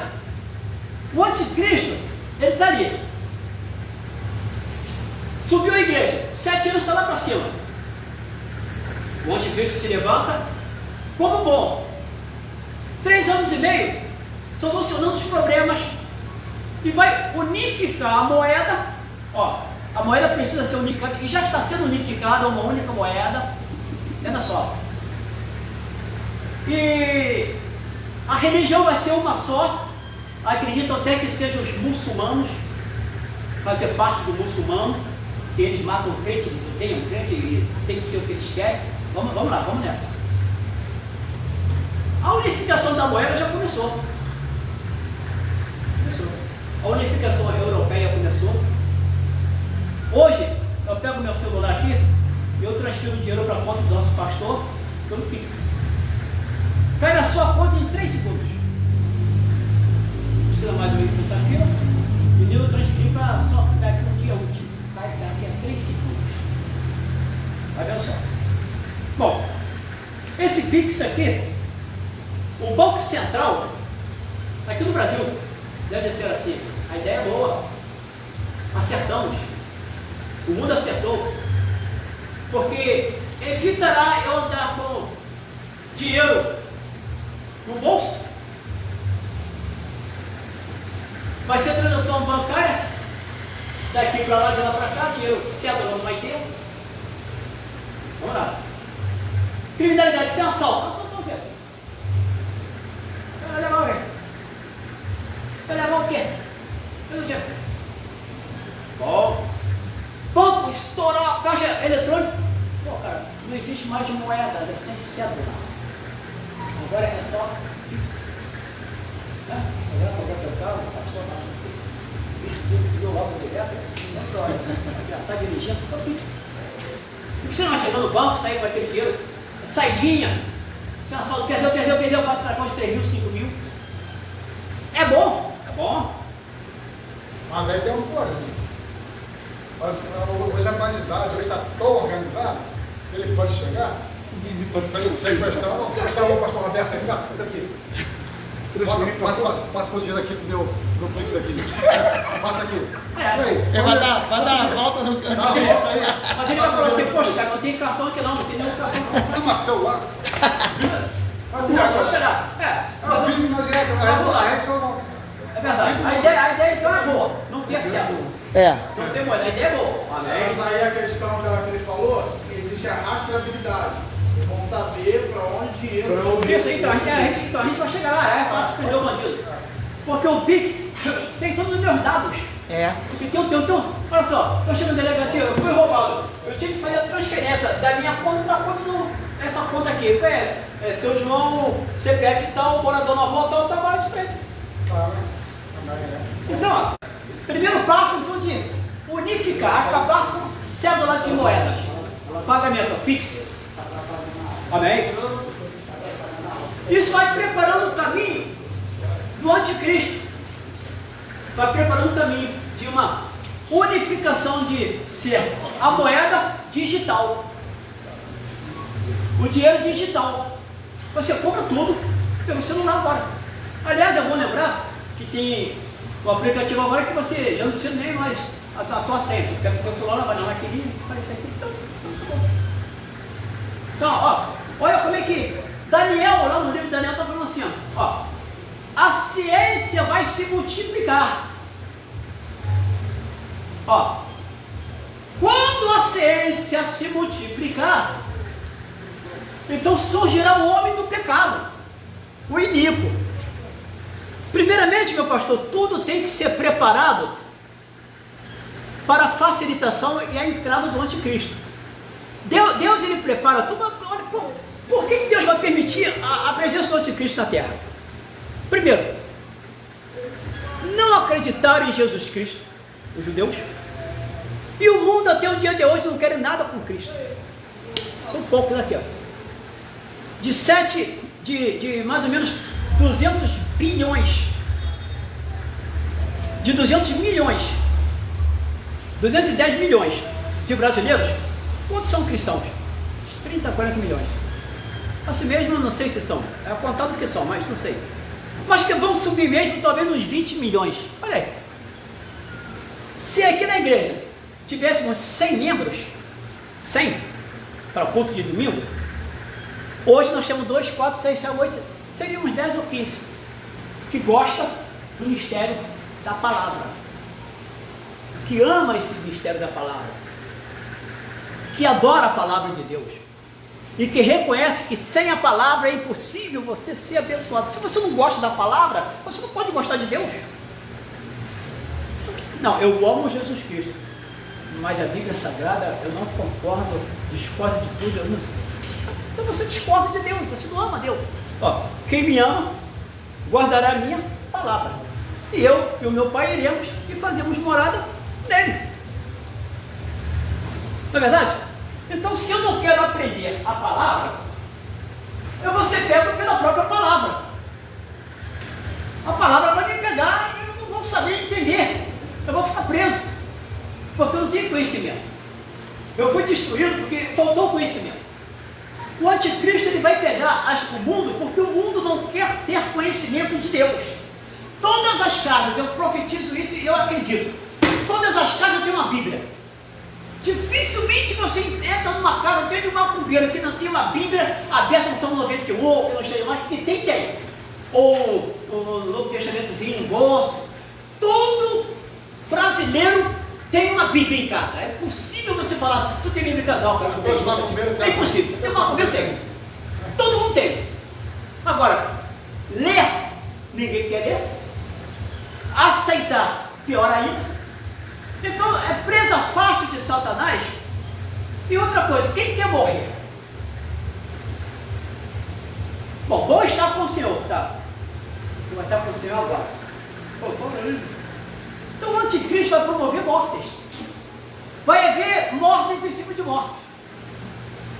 O anticristo, ele está ali. Subiu a igreja, 7 anos está lá para cima. O anticristo se levanta como bom. 3 anos e meio, solucionando os problemas e vai unificar a moeda. Ó, a moeda precisa ser unificada e já está sendo unificada uma única moeda. Entenda só. E a religião vai ser uma só. Acredito até que sejam os muçulmanos, fazer parte do muçulmano, que eles matam o crente, eles odeiam o crente e tem que ser o que eles querem. Vamos lá, vamos nessa. A unificação da moeda já começou. A unificação europeia começou. Hoje, eu pego meu celular aqui e eu transfiro o dinheiro para a conta do nosso pastor pelo Pix. Cai na sua conta em 3 segundos. Não precisa mais eu ir para a fila. E eu transferi para só daqui um dia útil. Cai daqui a 3 segundos. Vai vendo só. Bom, esse Pix aqui, o Banco Central, aqui no Brasil, deve ser assim. A ideia é boa. Acertamos. O mundo acertou, porque evitará eu andar com dinheiro no bolso. Vai ser transação bancária, daqui para lá, de lá para cá, dinheiro cédula não vai ter. Vamos lá. Criminalidade sem assalto. Assalto o quê? Vai levar o quê? Vai levar o quê? Pelo jeito. Bom. Banco estourou a caixa eletrônica. Pô, cara, não existe mais moeda, tem cédula. Agora é só Pix. Né? Agora cobrar teu carro, o pastor passa no Pix. Pix, deu logo direto. Sai dirigindo, é o Pix. Por que você não vai chegar no banco, sair com aquele dinheiro, saidinha, você assalto, perdeu, passa para cá uns 3 mil, 5 mil. É bom. Mas aí tem um porém. Mas hoje a quantidade, hoje está tão organizado que ele pode chegar sem questão. Não, você está o pastor Roberto aí, fica aqui. Passa o dinheiro aqui pro meu Pix aqui. Passa aqui. Vai dar a volta no canto. Mas ele vai falar assim, poxa, cara, não tem cartão aqui não tem nenhum cartão não. Não, celular. É verdade. A ideia então é boa. Não tem cédula. Não tem moeda. A ideia é boa. Mas aí a questão que ele falou, existe a rastreabilidade. Eles vão saber para onde o dinheiro... Isso, então, a gente vai chegar lá. É fácil prender o bandido. Porque o Pix tem todos os meus dados. Então, olha só, eu chego na delegacia, eu fui roubado. Eu tinha que fazer a transferência da minha conta para a conta essa conta aqui. Seu João, CPF tal, morador na rua tal, trabalho de preço. Então, primeiro passo então de unificar, acabar com cédulas e moedas. Pagamento, Pix. Amém? Isso vai preparando o caminho do anticristo. Vai preparando o caminho de uma unificação de ser a moeda digital. O dinheiro digital. Você compra tudo pelo celular agora. Aliás, é bom lembrar que tem o aplicativo agora que você já não precisa nem mais a tua senha. Pega o teu celular, vai na maquininha, aparece aqui. Então, ó, olha como é que ciência vai se multiplicar. Ó, quando a ciência se multiplicar, então surgirá o homem do pecado, o iníquo. Primeiramente, meu pastor, tudo tem que ser preparado para a facilitação e a entrada do anticristo. Deus ele prepara tudo. Por que Deus vai permitir a presença do anticristo na terra? Primeiro, não acreditaram em Jesus Cristo, os judeus, e o mundo até o dia de hoje não quer nada com Cristo. São poucos daqui, ó. De mais ou menos 200 bilhões, de 200 milhões, 210 milhões de brasileiros, quantos são cristãos? 30, 40 milhões. Assim mesmo, eu não sei se são, é contado que são, mas não sei. Mas que vão subir mesmo, talvez uns 20 milhões. Olha aí. Se aqui na igreja tivéssemos 100 membros, 100 para o culto de domingo, hoje nós temos 2, 4, 6, 7, 8, seriam uns 10 ou 15 que gostam do mistério da palavra, que ama esse mistério da palavra, que adora a palavra de Deus e que reconhece que sem a palavra é impossível você ser abençoado. Se você não gosta da palavra, você não pode gostar de Deus. Não, eu amo Jesus Cristo, mas a Bíblia Sagrada eu não concordo, discordo de tudo, eu não sei. Então você discorda de Deus, você não ama Deus. Ó, quem me ama guardará a minha palavra, e eu e o meu Pai iremos e fazemos morada nele. Não é verdade? Então, se eu não quero aprender a palavra, eu vou ser pego pela própria palavra. A palavra vai me pegar e eu não vou saber entender. Eu vou ficar preso, porque eu não tenho conhecimento. Eu fui destruído porque faltou conhecimento. O anticristo ele vai pegar o mundo, porque o mundo não quer ter conhecimento de Deus. Todas as casas, eu profetizo isso e eu acredito, todas as casas têm uma Bíblia. Dificilmente você entra numa casa dentro de uma macumbeiro que não tem uma Bíblia aberta no Salmo 91, que não sei mais, que tem. Ou o Novo Testamentozinho no bolso. Todo brasileiro tem uma Bíblia em casa. É possível você falar, tu tem Bíblia em casa? Não, cara, não tem. É impossível. Tem uma macumbeiro, tem. Todo mundo tem. Agora, ler, ninguém quer ler. Aceitar, pior ainda. Então é presa fácil de Satanás. E outra coisa, quem quer morrer? Bom, vou estar com o Senhor, tá? Vou estar com o Senhor agora. Então o anticristo vai promover mortes. Vai haver mortes em cima de mortes.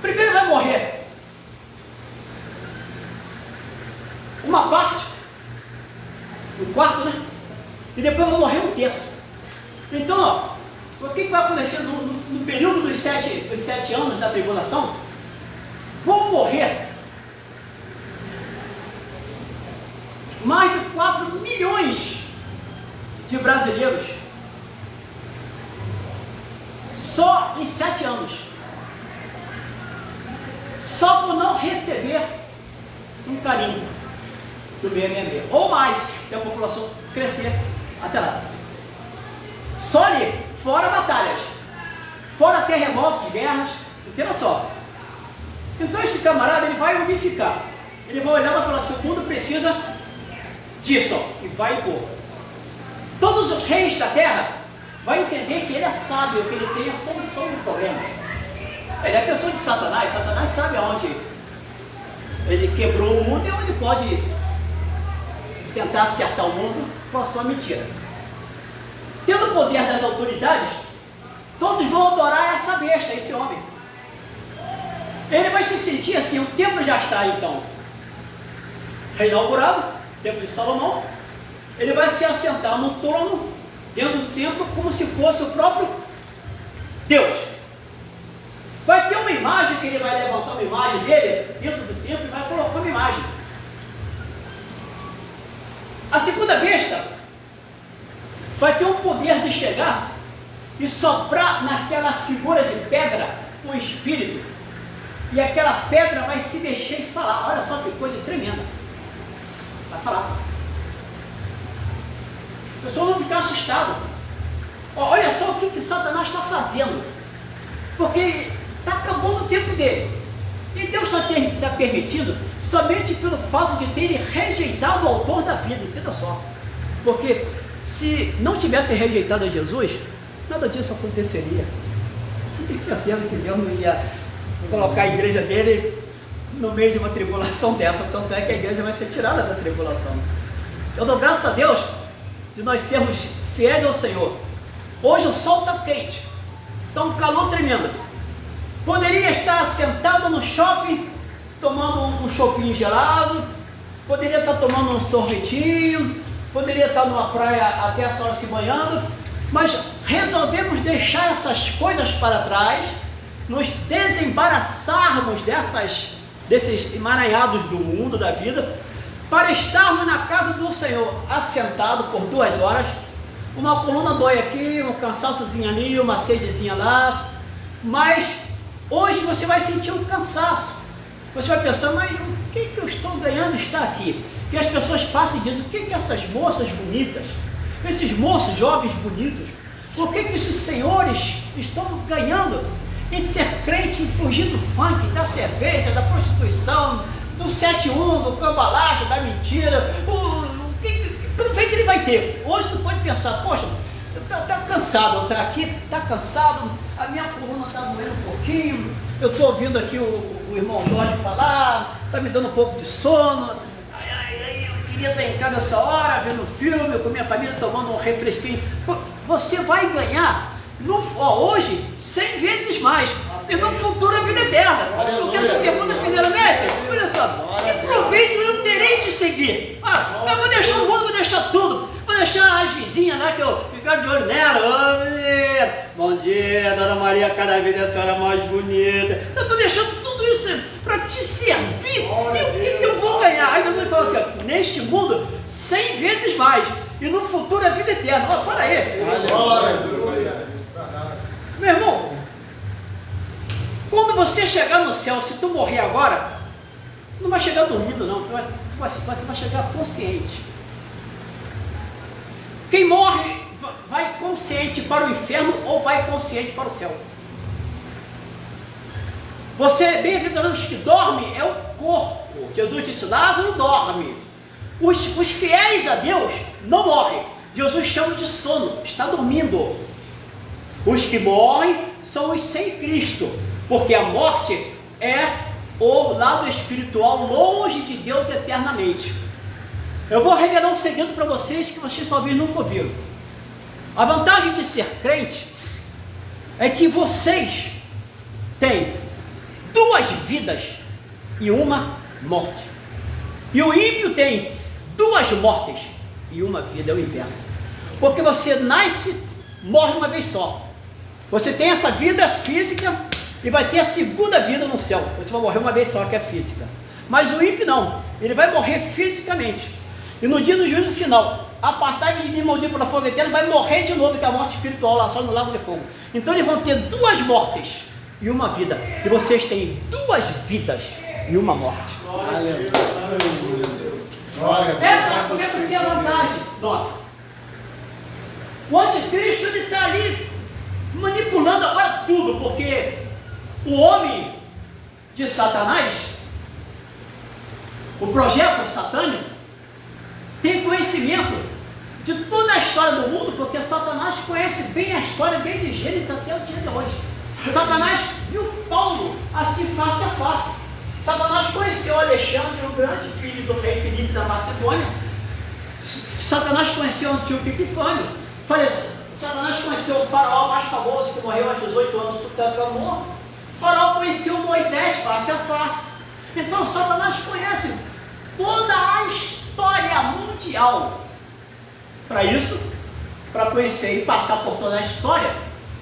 Primeiro vai morrer uma parte, um quarto, né? E depois vai morrer um terço. Então, ó, o que vai acontecer no período dos 7 anos da tribulação? Vão morrer mais de 4 milhões de brasileiros só em 7 anos, só por não receber um carinho do BMMB, ou mais, se a população crescer até lá. Só ali, fora batalhas, fora terremotos, guerras, entenda só. Então esse camarada ele vai unificar, ele vai olhar e vai falar assim, o mundo precisa disso, ó, e vai impor. Todos os reis da terra vão entender que ele é sábio, que ele tem a solução do problema. Ele é a pessoa de Satanás. Satanás sabe aonde ele quebrou o mundo e onde pode tentar acertar o mundo com a sua mentira. Tendo o poder das autoridades, todos vão adorar essa besta, esse homem. Ele vai se sentir assim, o templo já está então reinaugurado, o templo de Salomão. Ele vai se assentar no trono, dentro do templo, como se fosse o próprio Deus. Vai ter uma imagem que ele vai levantar uma imagem dele dentro do templo e vai colocar uma imagem. A segunda besta vai ter o poder de chegar e soprar naquela figura de pedra o espírito, e aquela pedra vai se mexer e falar. Olha só que coisa tremenda. Vai falar. as pessoas vão ficar assustadas. Olha só o que Satanás está fazendo, porque está acabando o tempo dele. E Deus está permitindo somente pelo fato de terem rejeitado o autor da vida, entenda só. Porque se não tivesse rejeitado a Jesus, nada disso aconteceria. Eu tenho certeza que Deus não ia colocar a igreja dele no meio de uma tribulação dessa, tanto é que a igreja vai ser tirada da tribulação. Eu dou graças a Deus de nós sermos fiéis ao Senhor. Hoje o sol está quente, está um calor tremendo. Poderia estar sentado no shopping, tomando um chopinho gelado, poderia estar tomando um sorvetinho, poderia estar numa praia até essa hora se banhando, mas resolvemos deixar essas coisas para trás, nos desembaraçarmos desses emaranhados do mundo, da vida, para estarmos na casa do Senhor, assentado por 2 horas. Uma coluna dói aqui, um cansaçozinho ali, uma sedezinha lá, mas hoje você vai sentir um cansaço. Você vai pensar, mas o que eu estou ganhando estar aqui? E as pessoas passam e dizem, o que essas moças bonitas, esses moços jovens bonitos, por que esses senhores estão ganhando em ser crente, em fugir do funk, da cerveja, da prostituição, do 7-1, do cambalacho, da mentira? Pelo que ele vai ter? Hoje tu pode pensar, poxa, tá cansado, tá aqui, tá cansado, a minha coluna tá doendo um pouquinho, eu estou ouvindo aqui o irmão Jorge falar, tá me dando um pouco de sono, eu queria estar em casa essa hora, vendo filme, com minha família, tomando um refresquinho. Você vai ganhar hoje 100 vezes mais, e no futuro a vida eterna. Porque essa pergunta fizeram, mestre, olha só, que proveito eu terei de seguir? Eu vou deixar o mundo, vou deixar tudo, vou deixar as vizinhas lá que eu ficar de olho nela. Bom dia, Dona Maria, cada vez a senhora mais bonita. Eu estou deixando tudo isso para te servir. E o que eu vou ganhar? Aí Jesus falou assim, neste mundo 100 vezes mais, e no futuro a vida eterna. Para aí. Meu irmão, quando você chegar no céu, se tu morrer agora, não vai chegar dormindo não, você vai chegar consciente. Quem morre vai consciente para o inferno ou vai consciente para o céu. Você, bem-aventurado os que dormem, é o corpo. Jesus disse, Lázaro dorme. Os fiéis a Deus não morrem. Jesus chama de sono, está dormindo. Os que morrem são os sem Cristo, porque a morte é o lado espiritual longe de Deus eternamente. Eu vou revelar um segredo para vocês que vocês talvez nunca ouviram. A vantagem de ser crente é que vocês têm 2 vidas e uma morte. E o ímpio tem 2 mortes e uma vida, é o inverso. Porque você nasce, morre uma vez só. Você tem essa vida física e vai ter a segunda vida no céu. Você vai morrer uma vez só, que é física. Mas o ímpio não, ele vai morrer fisicamente. E no dia do juízo final, apartai-me de mim, maldito pela fogo eterno, vai morrer de novo, que é a morte espiritual lá só no lago de fogo. Então eles vão ter 2 mortes e uma vida. E vocês têm 2 vidas e uma morte. Essa sim é a vantagem nossa. O anticristo, ele está ali manipulando agora tudo, porque o homem de Satanás, o projeto satânico, tem conhecimento de toda a história do mundo, porque Satanás conhece bem a história desde Gênesis até o dia de hoje. Satanás viu Paulo assim face a face. Satanás conheceu Alexandre, o grande filho do rei Filipe da Macedônia. Satanás conheceu o Antíoco Epifânio. Satanás conheceu o faraó mais famoso que morreu aos 18 anos, Tutankhamon. O faraó conheceu Moisés face a face. Então Satanás conhece toda a história mundial. Para isso, para conhecer e passar por toda a história,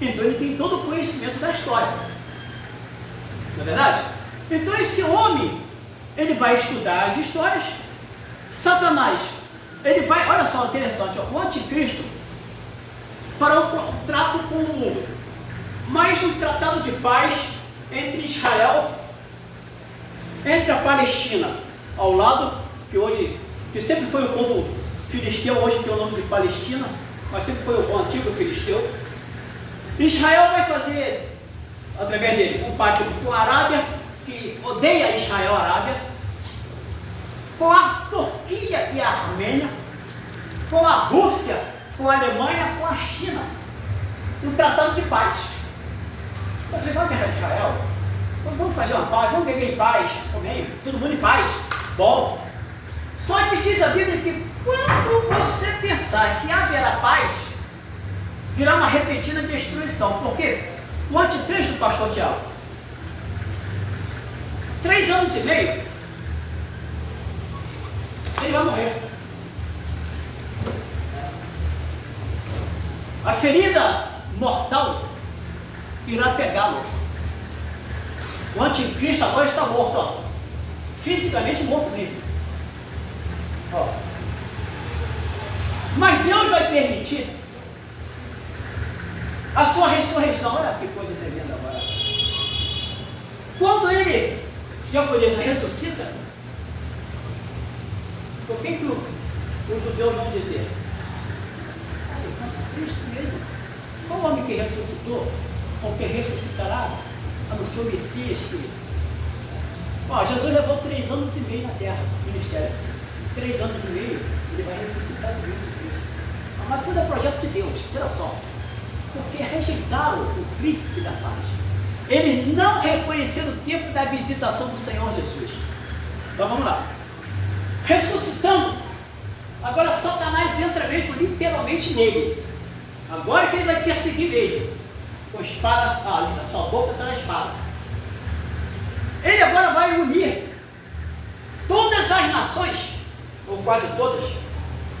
então ele tem todo o conhecimento da história. Não é verdade? Então esse homem, ele vai estudar as histórias. Satanás, ele vai, olha só, interessante, ó, o anticristo fará um trato com o mundo, mais um tratado de paz entre Israel, entre a Palestina, ao lado, que sempre foi o povo filisteu, hoje tem o nome de Palestina, mas sempre foi o antigo filisteu. Israel vai fazer, através dele, um pacto com a Arábia, que odeia Israel, a Arábia, com a Turquia e a Armênia, com a Rússia, com a Alemanha, com a China, um tratado de paz. Vamos guerra Israel, vamos fazer uma paz, vamos viver em paz, também, todo mundo em paz, bom. Só que diz a Bíblia que quando você pensar que haverá paz, virá uma repentina destruição. Por quê? O anticristo, pastor Tiago, 3 anos e meio, ele vai morrer. A ferida mortal irá pegá-lo. O anticristo agora está morto, ó. Fisicamente morto mesmo. Ó. Mas Deus vai permitir a sua ressurreição. Olha que coisa tremenda agora. Quando ele, japonesa, ressuscita, o que os judeus vão dizer? Nossa, Cristo mesmo. Qual o homem que ressuscitou, ou que ressuscitará, a não ser o Messias que... Ó, Jesus levou 3 anos e meio na terra, no ministério. 3 anos e meio, ele vai ressuscitar do mesmo Cristo. Mas tudo é projeto de Deus, olha só. Porque rejeitaram o príncipe da paz. Eles não reconheceram o tempo da visitação do Senhor Jesus. Então vamos lá. Ressuscitando, agora Satanás entra mesmo literalmente nele. Agora que ele vai perseguir mesmo. Com espada, ali na sua boca será a espada. Ele agora vai unir todas as nações, ou quase todas,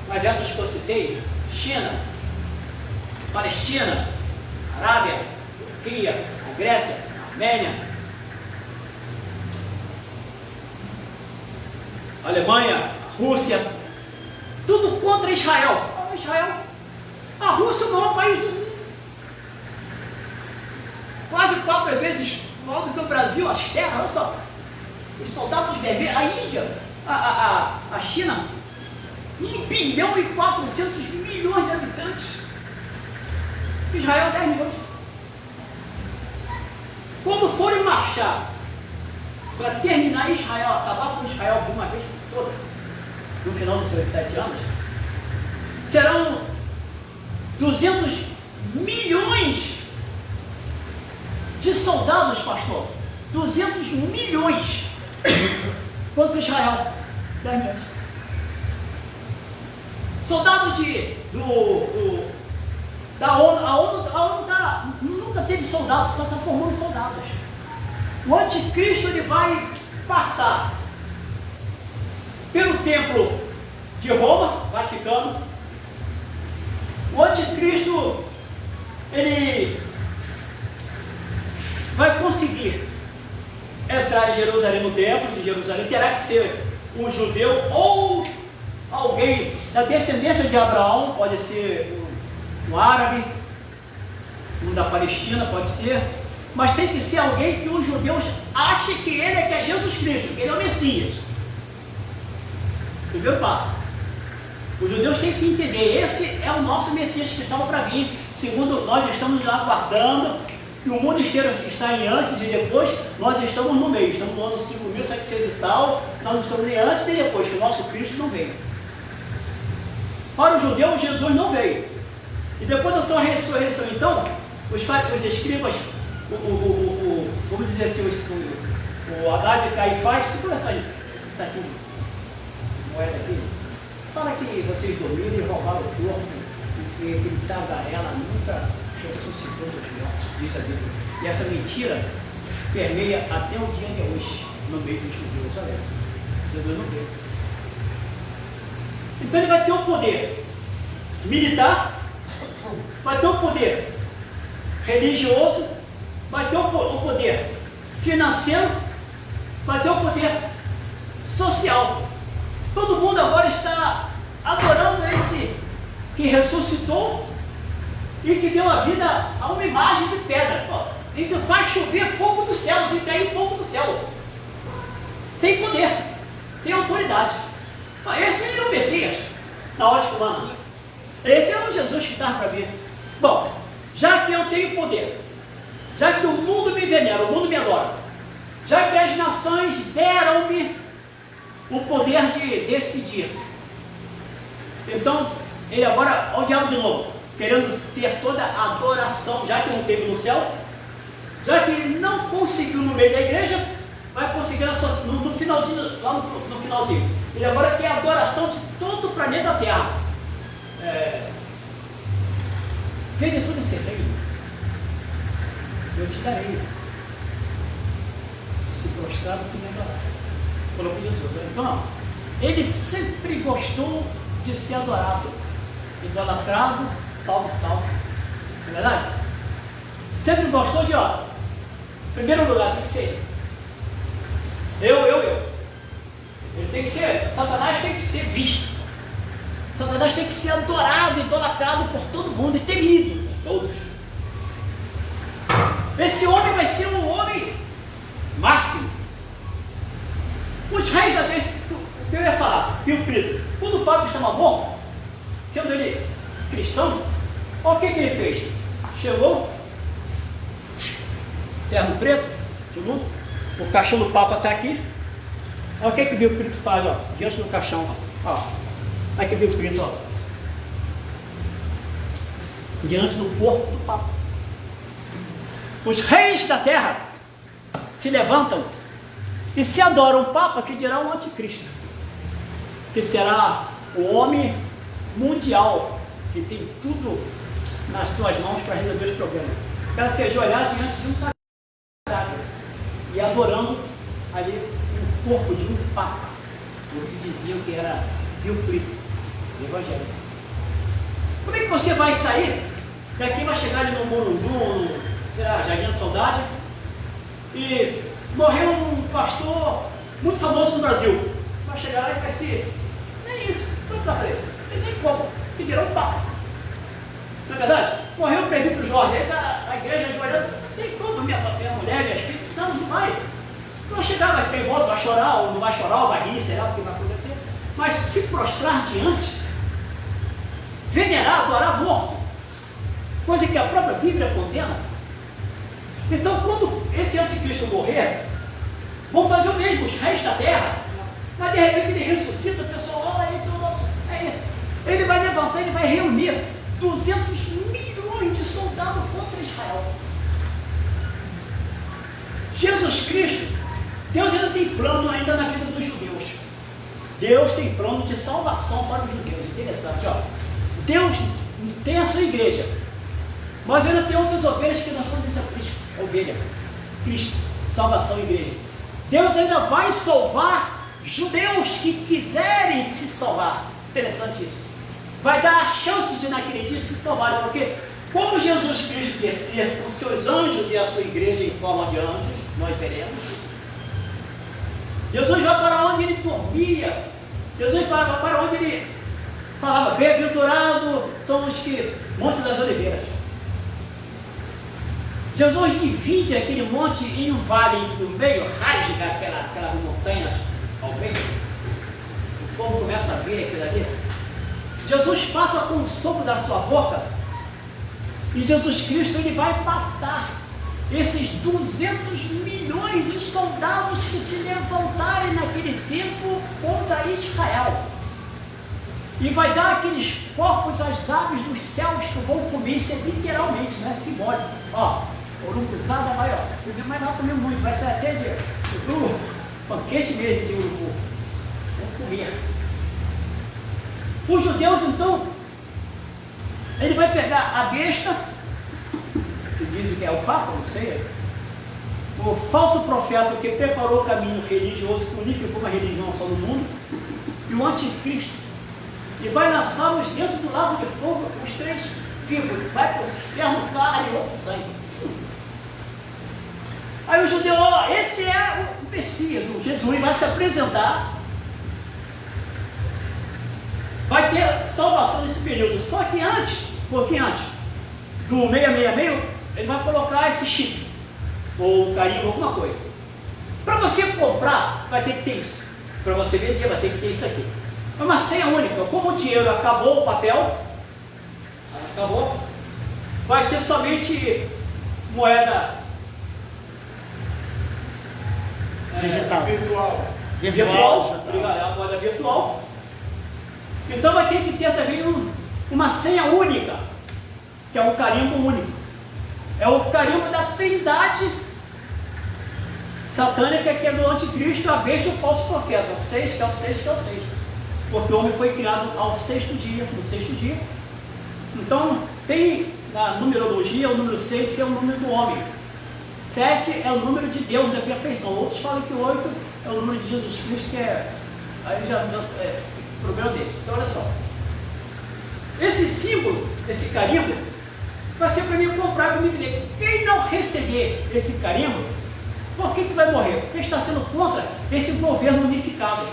mas essas que eu citei, China, Palestina, Arábia, Turquia, a Grécia, a Armênia, a Alemanha, a Rússia, tudo contra Israel. A Rússia é o maior país do mundo, quase 4 vezes maior do que o Brasil, as terras, olha só, os soldados vermelhos, a Índia, a China, 1 bilhão e 400 milhões de habitantes, Israel 10 milhões. Quando forem marchar para terminar Israel, acabar com Israel de uma vez por todas, no final dos seus 7 anos, serão 200 milhões de soldados, pastor, 200 milhões contra Israel, 10 milhões. Soldado da ONU, a ONU nunca teve soldados, só está formando soldados. O anticristo ele vai passar pelo templo de Roma, Vaticano. O anticristo ele vai conseguir entrar em Jerusalém, no templo de Jerusalém. Terá que ser um judeu ou alguém da descendência de Abraão, pode ser um árabe, um da Palestina, pode ser, mas tem que ser alguém que os judeus achem que ele é Jesus Cristo, que ele é o Messias. Primeiro passo. Os judeus têm que entender, esse é o nosso Messias que estava para vir, segundo nós estamos aguardando, que o mundo inteiro está em antes e depois, nós estamos no meio, estamos no ano 5.700 e tal, nós não estamos nem antes nem depois, que o nosso Cristo não veio. Para os judeus, Jesus não veio. E depois da sua ressurreição, então, os escribas, vamos dizer assim, o Anás e Caifás, segura esse saquinho de moeda aqui, fala que vocês dormiram e roubaram o corpo, e que aquele tagarela nunca ressuscitou dos mortos, diz a Bíblia. E essa mentira permeia até o dia de hoje, no meio dos judeus. Olha, Jesus não veio. Então ele vai ter o poder militar, vai ter o poder religioso, vai ter o poder financeiro, vai ter o poder social. Todo mundo agora está adorando esse que ressuscitou e que deu a vida a uma imagem de pedra, e que faz chover fogo dos céus e cair fogo do céu. Tem poder, tem autoridade. Esse é o Messias. na ótica humana. Esse é o Jesus que dá para ver. Bom, já que eu tenho poder, já que o mundo me venera, o mundo me adora, já que as nações deram-me o poder de decidir, então ele agora, olha o diabo de novo, querendo ter toda a adoração, já que não teve no céu, já que ele não conseguiu no meio da igreja, vai conseguir no finalzinho, lá no finalzinho. Ele agora quer a adoração de todo o planeta Terra. Vende tudo esse reino, eu te darei, se prostrado tu me adorar. Colocou Jesus. Então, ele sempre gostou de ser adorado, idolatrado, salve, salve. Não é verdade? Sempre gostou de, em primeiro lugar tem que ser eu. Ele tem que ser, Satanás tem que ser visto. Satanás tem que ser adorado, idolatrado por todo mundo e temido por todos. Esse homem vai ser um homem máximo. Os reis da vez, o que eu ia falar, Pio Preto, quando o Papa estava morto, sendo ele cristão, olha o que ele fez. Chegou, terno preto, o caixão do Papa está aqui. Olha o que o Pio Preto faz, diante do caixão. Olha que Pio Preto, diante do corpo do Papa. Os reis da terra se levantam e se adoram o Papa, que dirá o anticristo, que será o homem mundial, que tem tudo nas suas mãos para resolver os problemas. O cara se ajoelhar diante de um cadáver e adorando ali o corpo de um Papa, o que diziam que era Pio Preto, o Evangelho. Como é que você vai sair daqui, vai chegar ali no Morumbi, será Jardim da Saudade, e morreu um pastor muito famoso no Brasil, vai chegar lá e vai ser, nem isso, não dá para isso, nem como, que dirá um Papa. Não é verdade? Morreu o presbítero Jorge, aí a igreja ajoelhando, tem como, minha mulher, minhas filhas, não vai. Não vai chegar, vai ficar em volta, vai chorar, ou não vai chorar, ou vai rir, sei lá o que vai acontecer, mas se prostrar diante, venerar, adorar morto, coisa que a própria Bíblia condena. Então, quando esse anticristo morrer, vão fazer o mesmo, os reis da terra, mas de repente ele ressuscita, o pessoal, esse é o nosso, é esse. Ele vai levantar, ele vai reunir 200 milhões de soldados contra Israel. Jesus Cristo, Deus ainda tem plano ainda na vida dos judeus. Deus tem plano de salvação para os judeus. Interessante, Deus tem a sua igreja, mas ainda tem outras ovelhas que não são dessa ovelha. Cristo, salvação, igreja. Deus ainda vai salvar judeus que quiserem se salvar. Interessante isso. Vai dar a chance de naquele dia se salvarem, porque quando Jesus Cristo descer com seus anjos e a sua igreja em forma de anjos, nós veremos. Jesus vai para onde ele dormia. Jesus vai para onde ele falava, bem-aventurado são os que, Monte das Oliveiras. Jesus divide aquele monte em um vale no meio, rasga aquelas montanhas ao meio. O povo começa a ver aquilo ali. Jesus passa com o sopro da sua boca e Jesus Cristo ele vai matar esses 200 milhões de soldados que se levantarem naquele tempo contra Israel. E vai dar aqueles corpos às aves dos céus que vão comer, isso é literalmente, não é simbólico. Urubuzada vai, mas vai comer muito, vai ser até de banquete mesmo de urubu. Vão comer. Os judeus, então, ele vai pegar a besta, que dizem que é o Papa, não sei, o falso profeta que preparou o caminho religioso, que unificou uma religião só no mundo, e o anticristo, e vai lançá-los dentro do lago de fogo, os três vivos, vai para o inferno, carne, osso e sangue. Aí o judeu, esse é o Messias, o Jesus vai se apresentar, vai ter salvação nesse período. Só que antes, um pouquinho antes, do 666, ele vai colocar esse chip, ou carimbo, alguma coisa. Para você comprar, vai ter que ter isso. Para você vender, vai ter que ter isso aqui. É uma senha única. Como o dinheiro acabou, o papel acabou, vai ser somente moeda Digital. Virtual. Obrigado, é a moeda virtual. Então vai ter que ter também uma senha única, que é um carimbo único. É o carimbo da trindade satânica, que é do anticristo, a besta e o falso profeta. 6, que é o 6, que é o 6. Porque o homem foi criado ao sexto dia, no sexto dia. Então, tem na numerologia o número 6 é o número do homem. 7 é o número de Deus, da perfeição. Outros falam que 8 é o número de Jesus Cristo, que é... Aí já é problema deles. Então, olha só. Esse símbolo, esse carimbo, vai ser para mim comprar, para mim vender. Quem não receber esse carimbo, por que vai morrer? Porque está sendo contra esse governo unificado.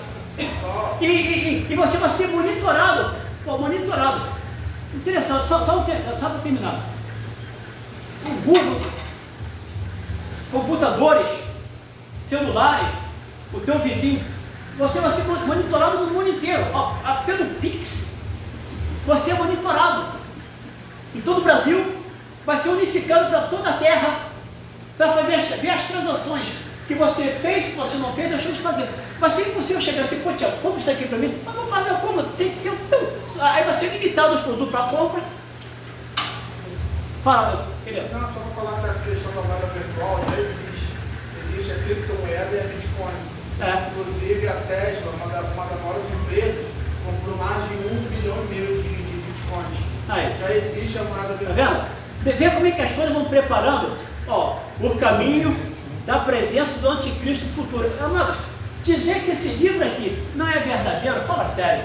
E você vai ser monitorado. Monitorado. Interessante, só para terminar. O Google, computadores, celulares, o teu vizinho, você vai ser monitorado no mundo inteiro. Pelo Pix, você é monitorado. Em todo o Brasil, vai ser unificado para toda a terra, para ver as transações que você fez, que você não fez, deixou de fazer. Vai ser impossível chegar assim, pô, Tiago, compra isso aqui para mim. Mas não paga como? Tem que ser aí vai ser limitado os produtos para compra. Fala, querido. Não, só para falar da questão da moeda virtual, já existe. Existe a criptomoeda e a Bitcoin. Inclusive a Tesla, uma das maiores empresas, comprou mais de 1,5 bilhão de Bitcoins. Já existe a moeda virtual. Tá vendo? Vê como é que as coisas vão preparando o caminho da presença do anticristo futuro. Amados, dizer que esse livro aqui não é verdadeiro, fala sério.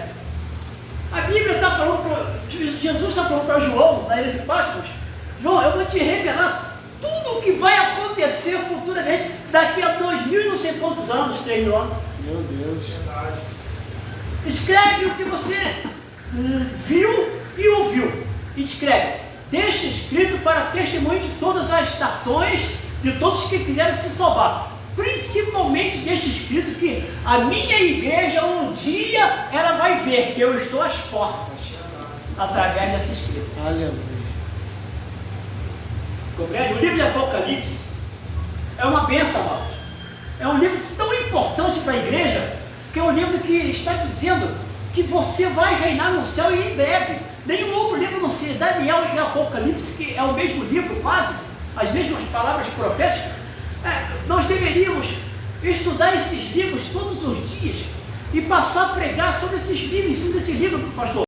A Bíblia está falando, Jesus está falando para João, na ilha de Patmos, João, eu vou te revelar tudo o que vai acontecer futuramente, daqui a 2000 e não sei quantos anos, 3.000 anos. Meu Deus. Escreve o que você viu e ouviu. Escreve. Deixa escrito para testemunho de todas as nações, de todos que quiserem se salvar. Principalmente deixa escrito que a minha igreja um dia ela vai ver que eu estou às portas através dessa escrita. Aleluia. Compreende? O livro de Apocalipse é uma bênção, amados. É um livro tão importante para a igreja, que é um livro que está dizendo que você vai reinar no céu e em breve. Nenhum outro livro não sei, Daniel e Apocalipse, que é o mesmo livro quase, as mesmas palavras proféticas. Nós deveríamos estudar esses livros todos os dias e passar a pregar sobre esses livros, em cima desses livros, pastor.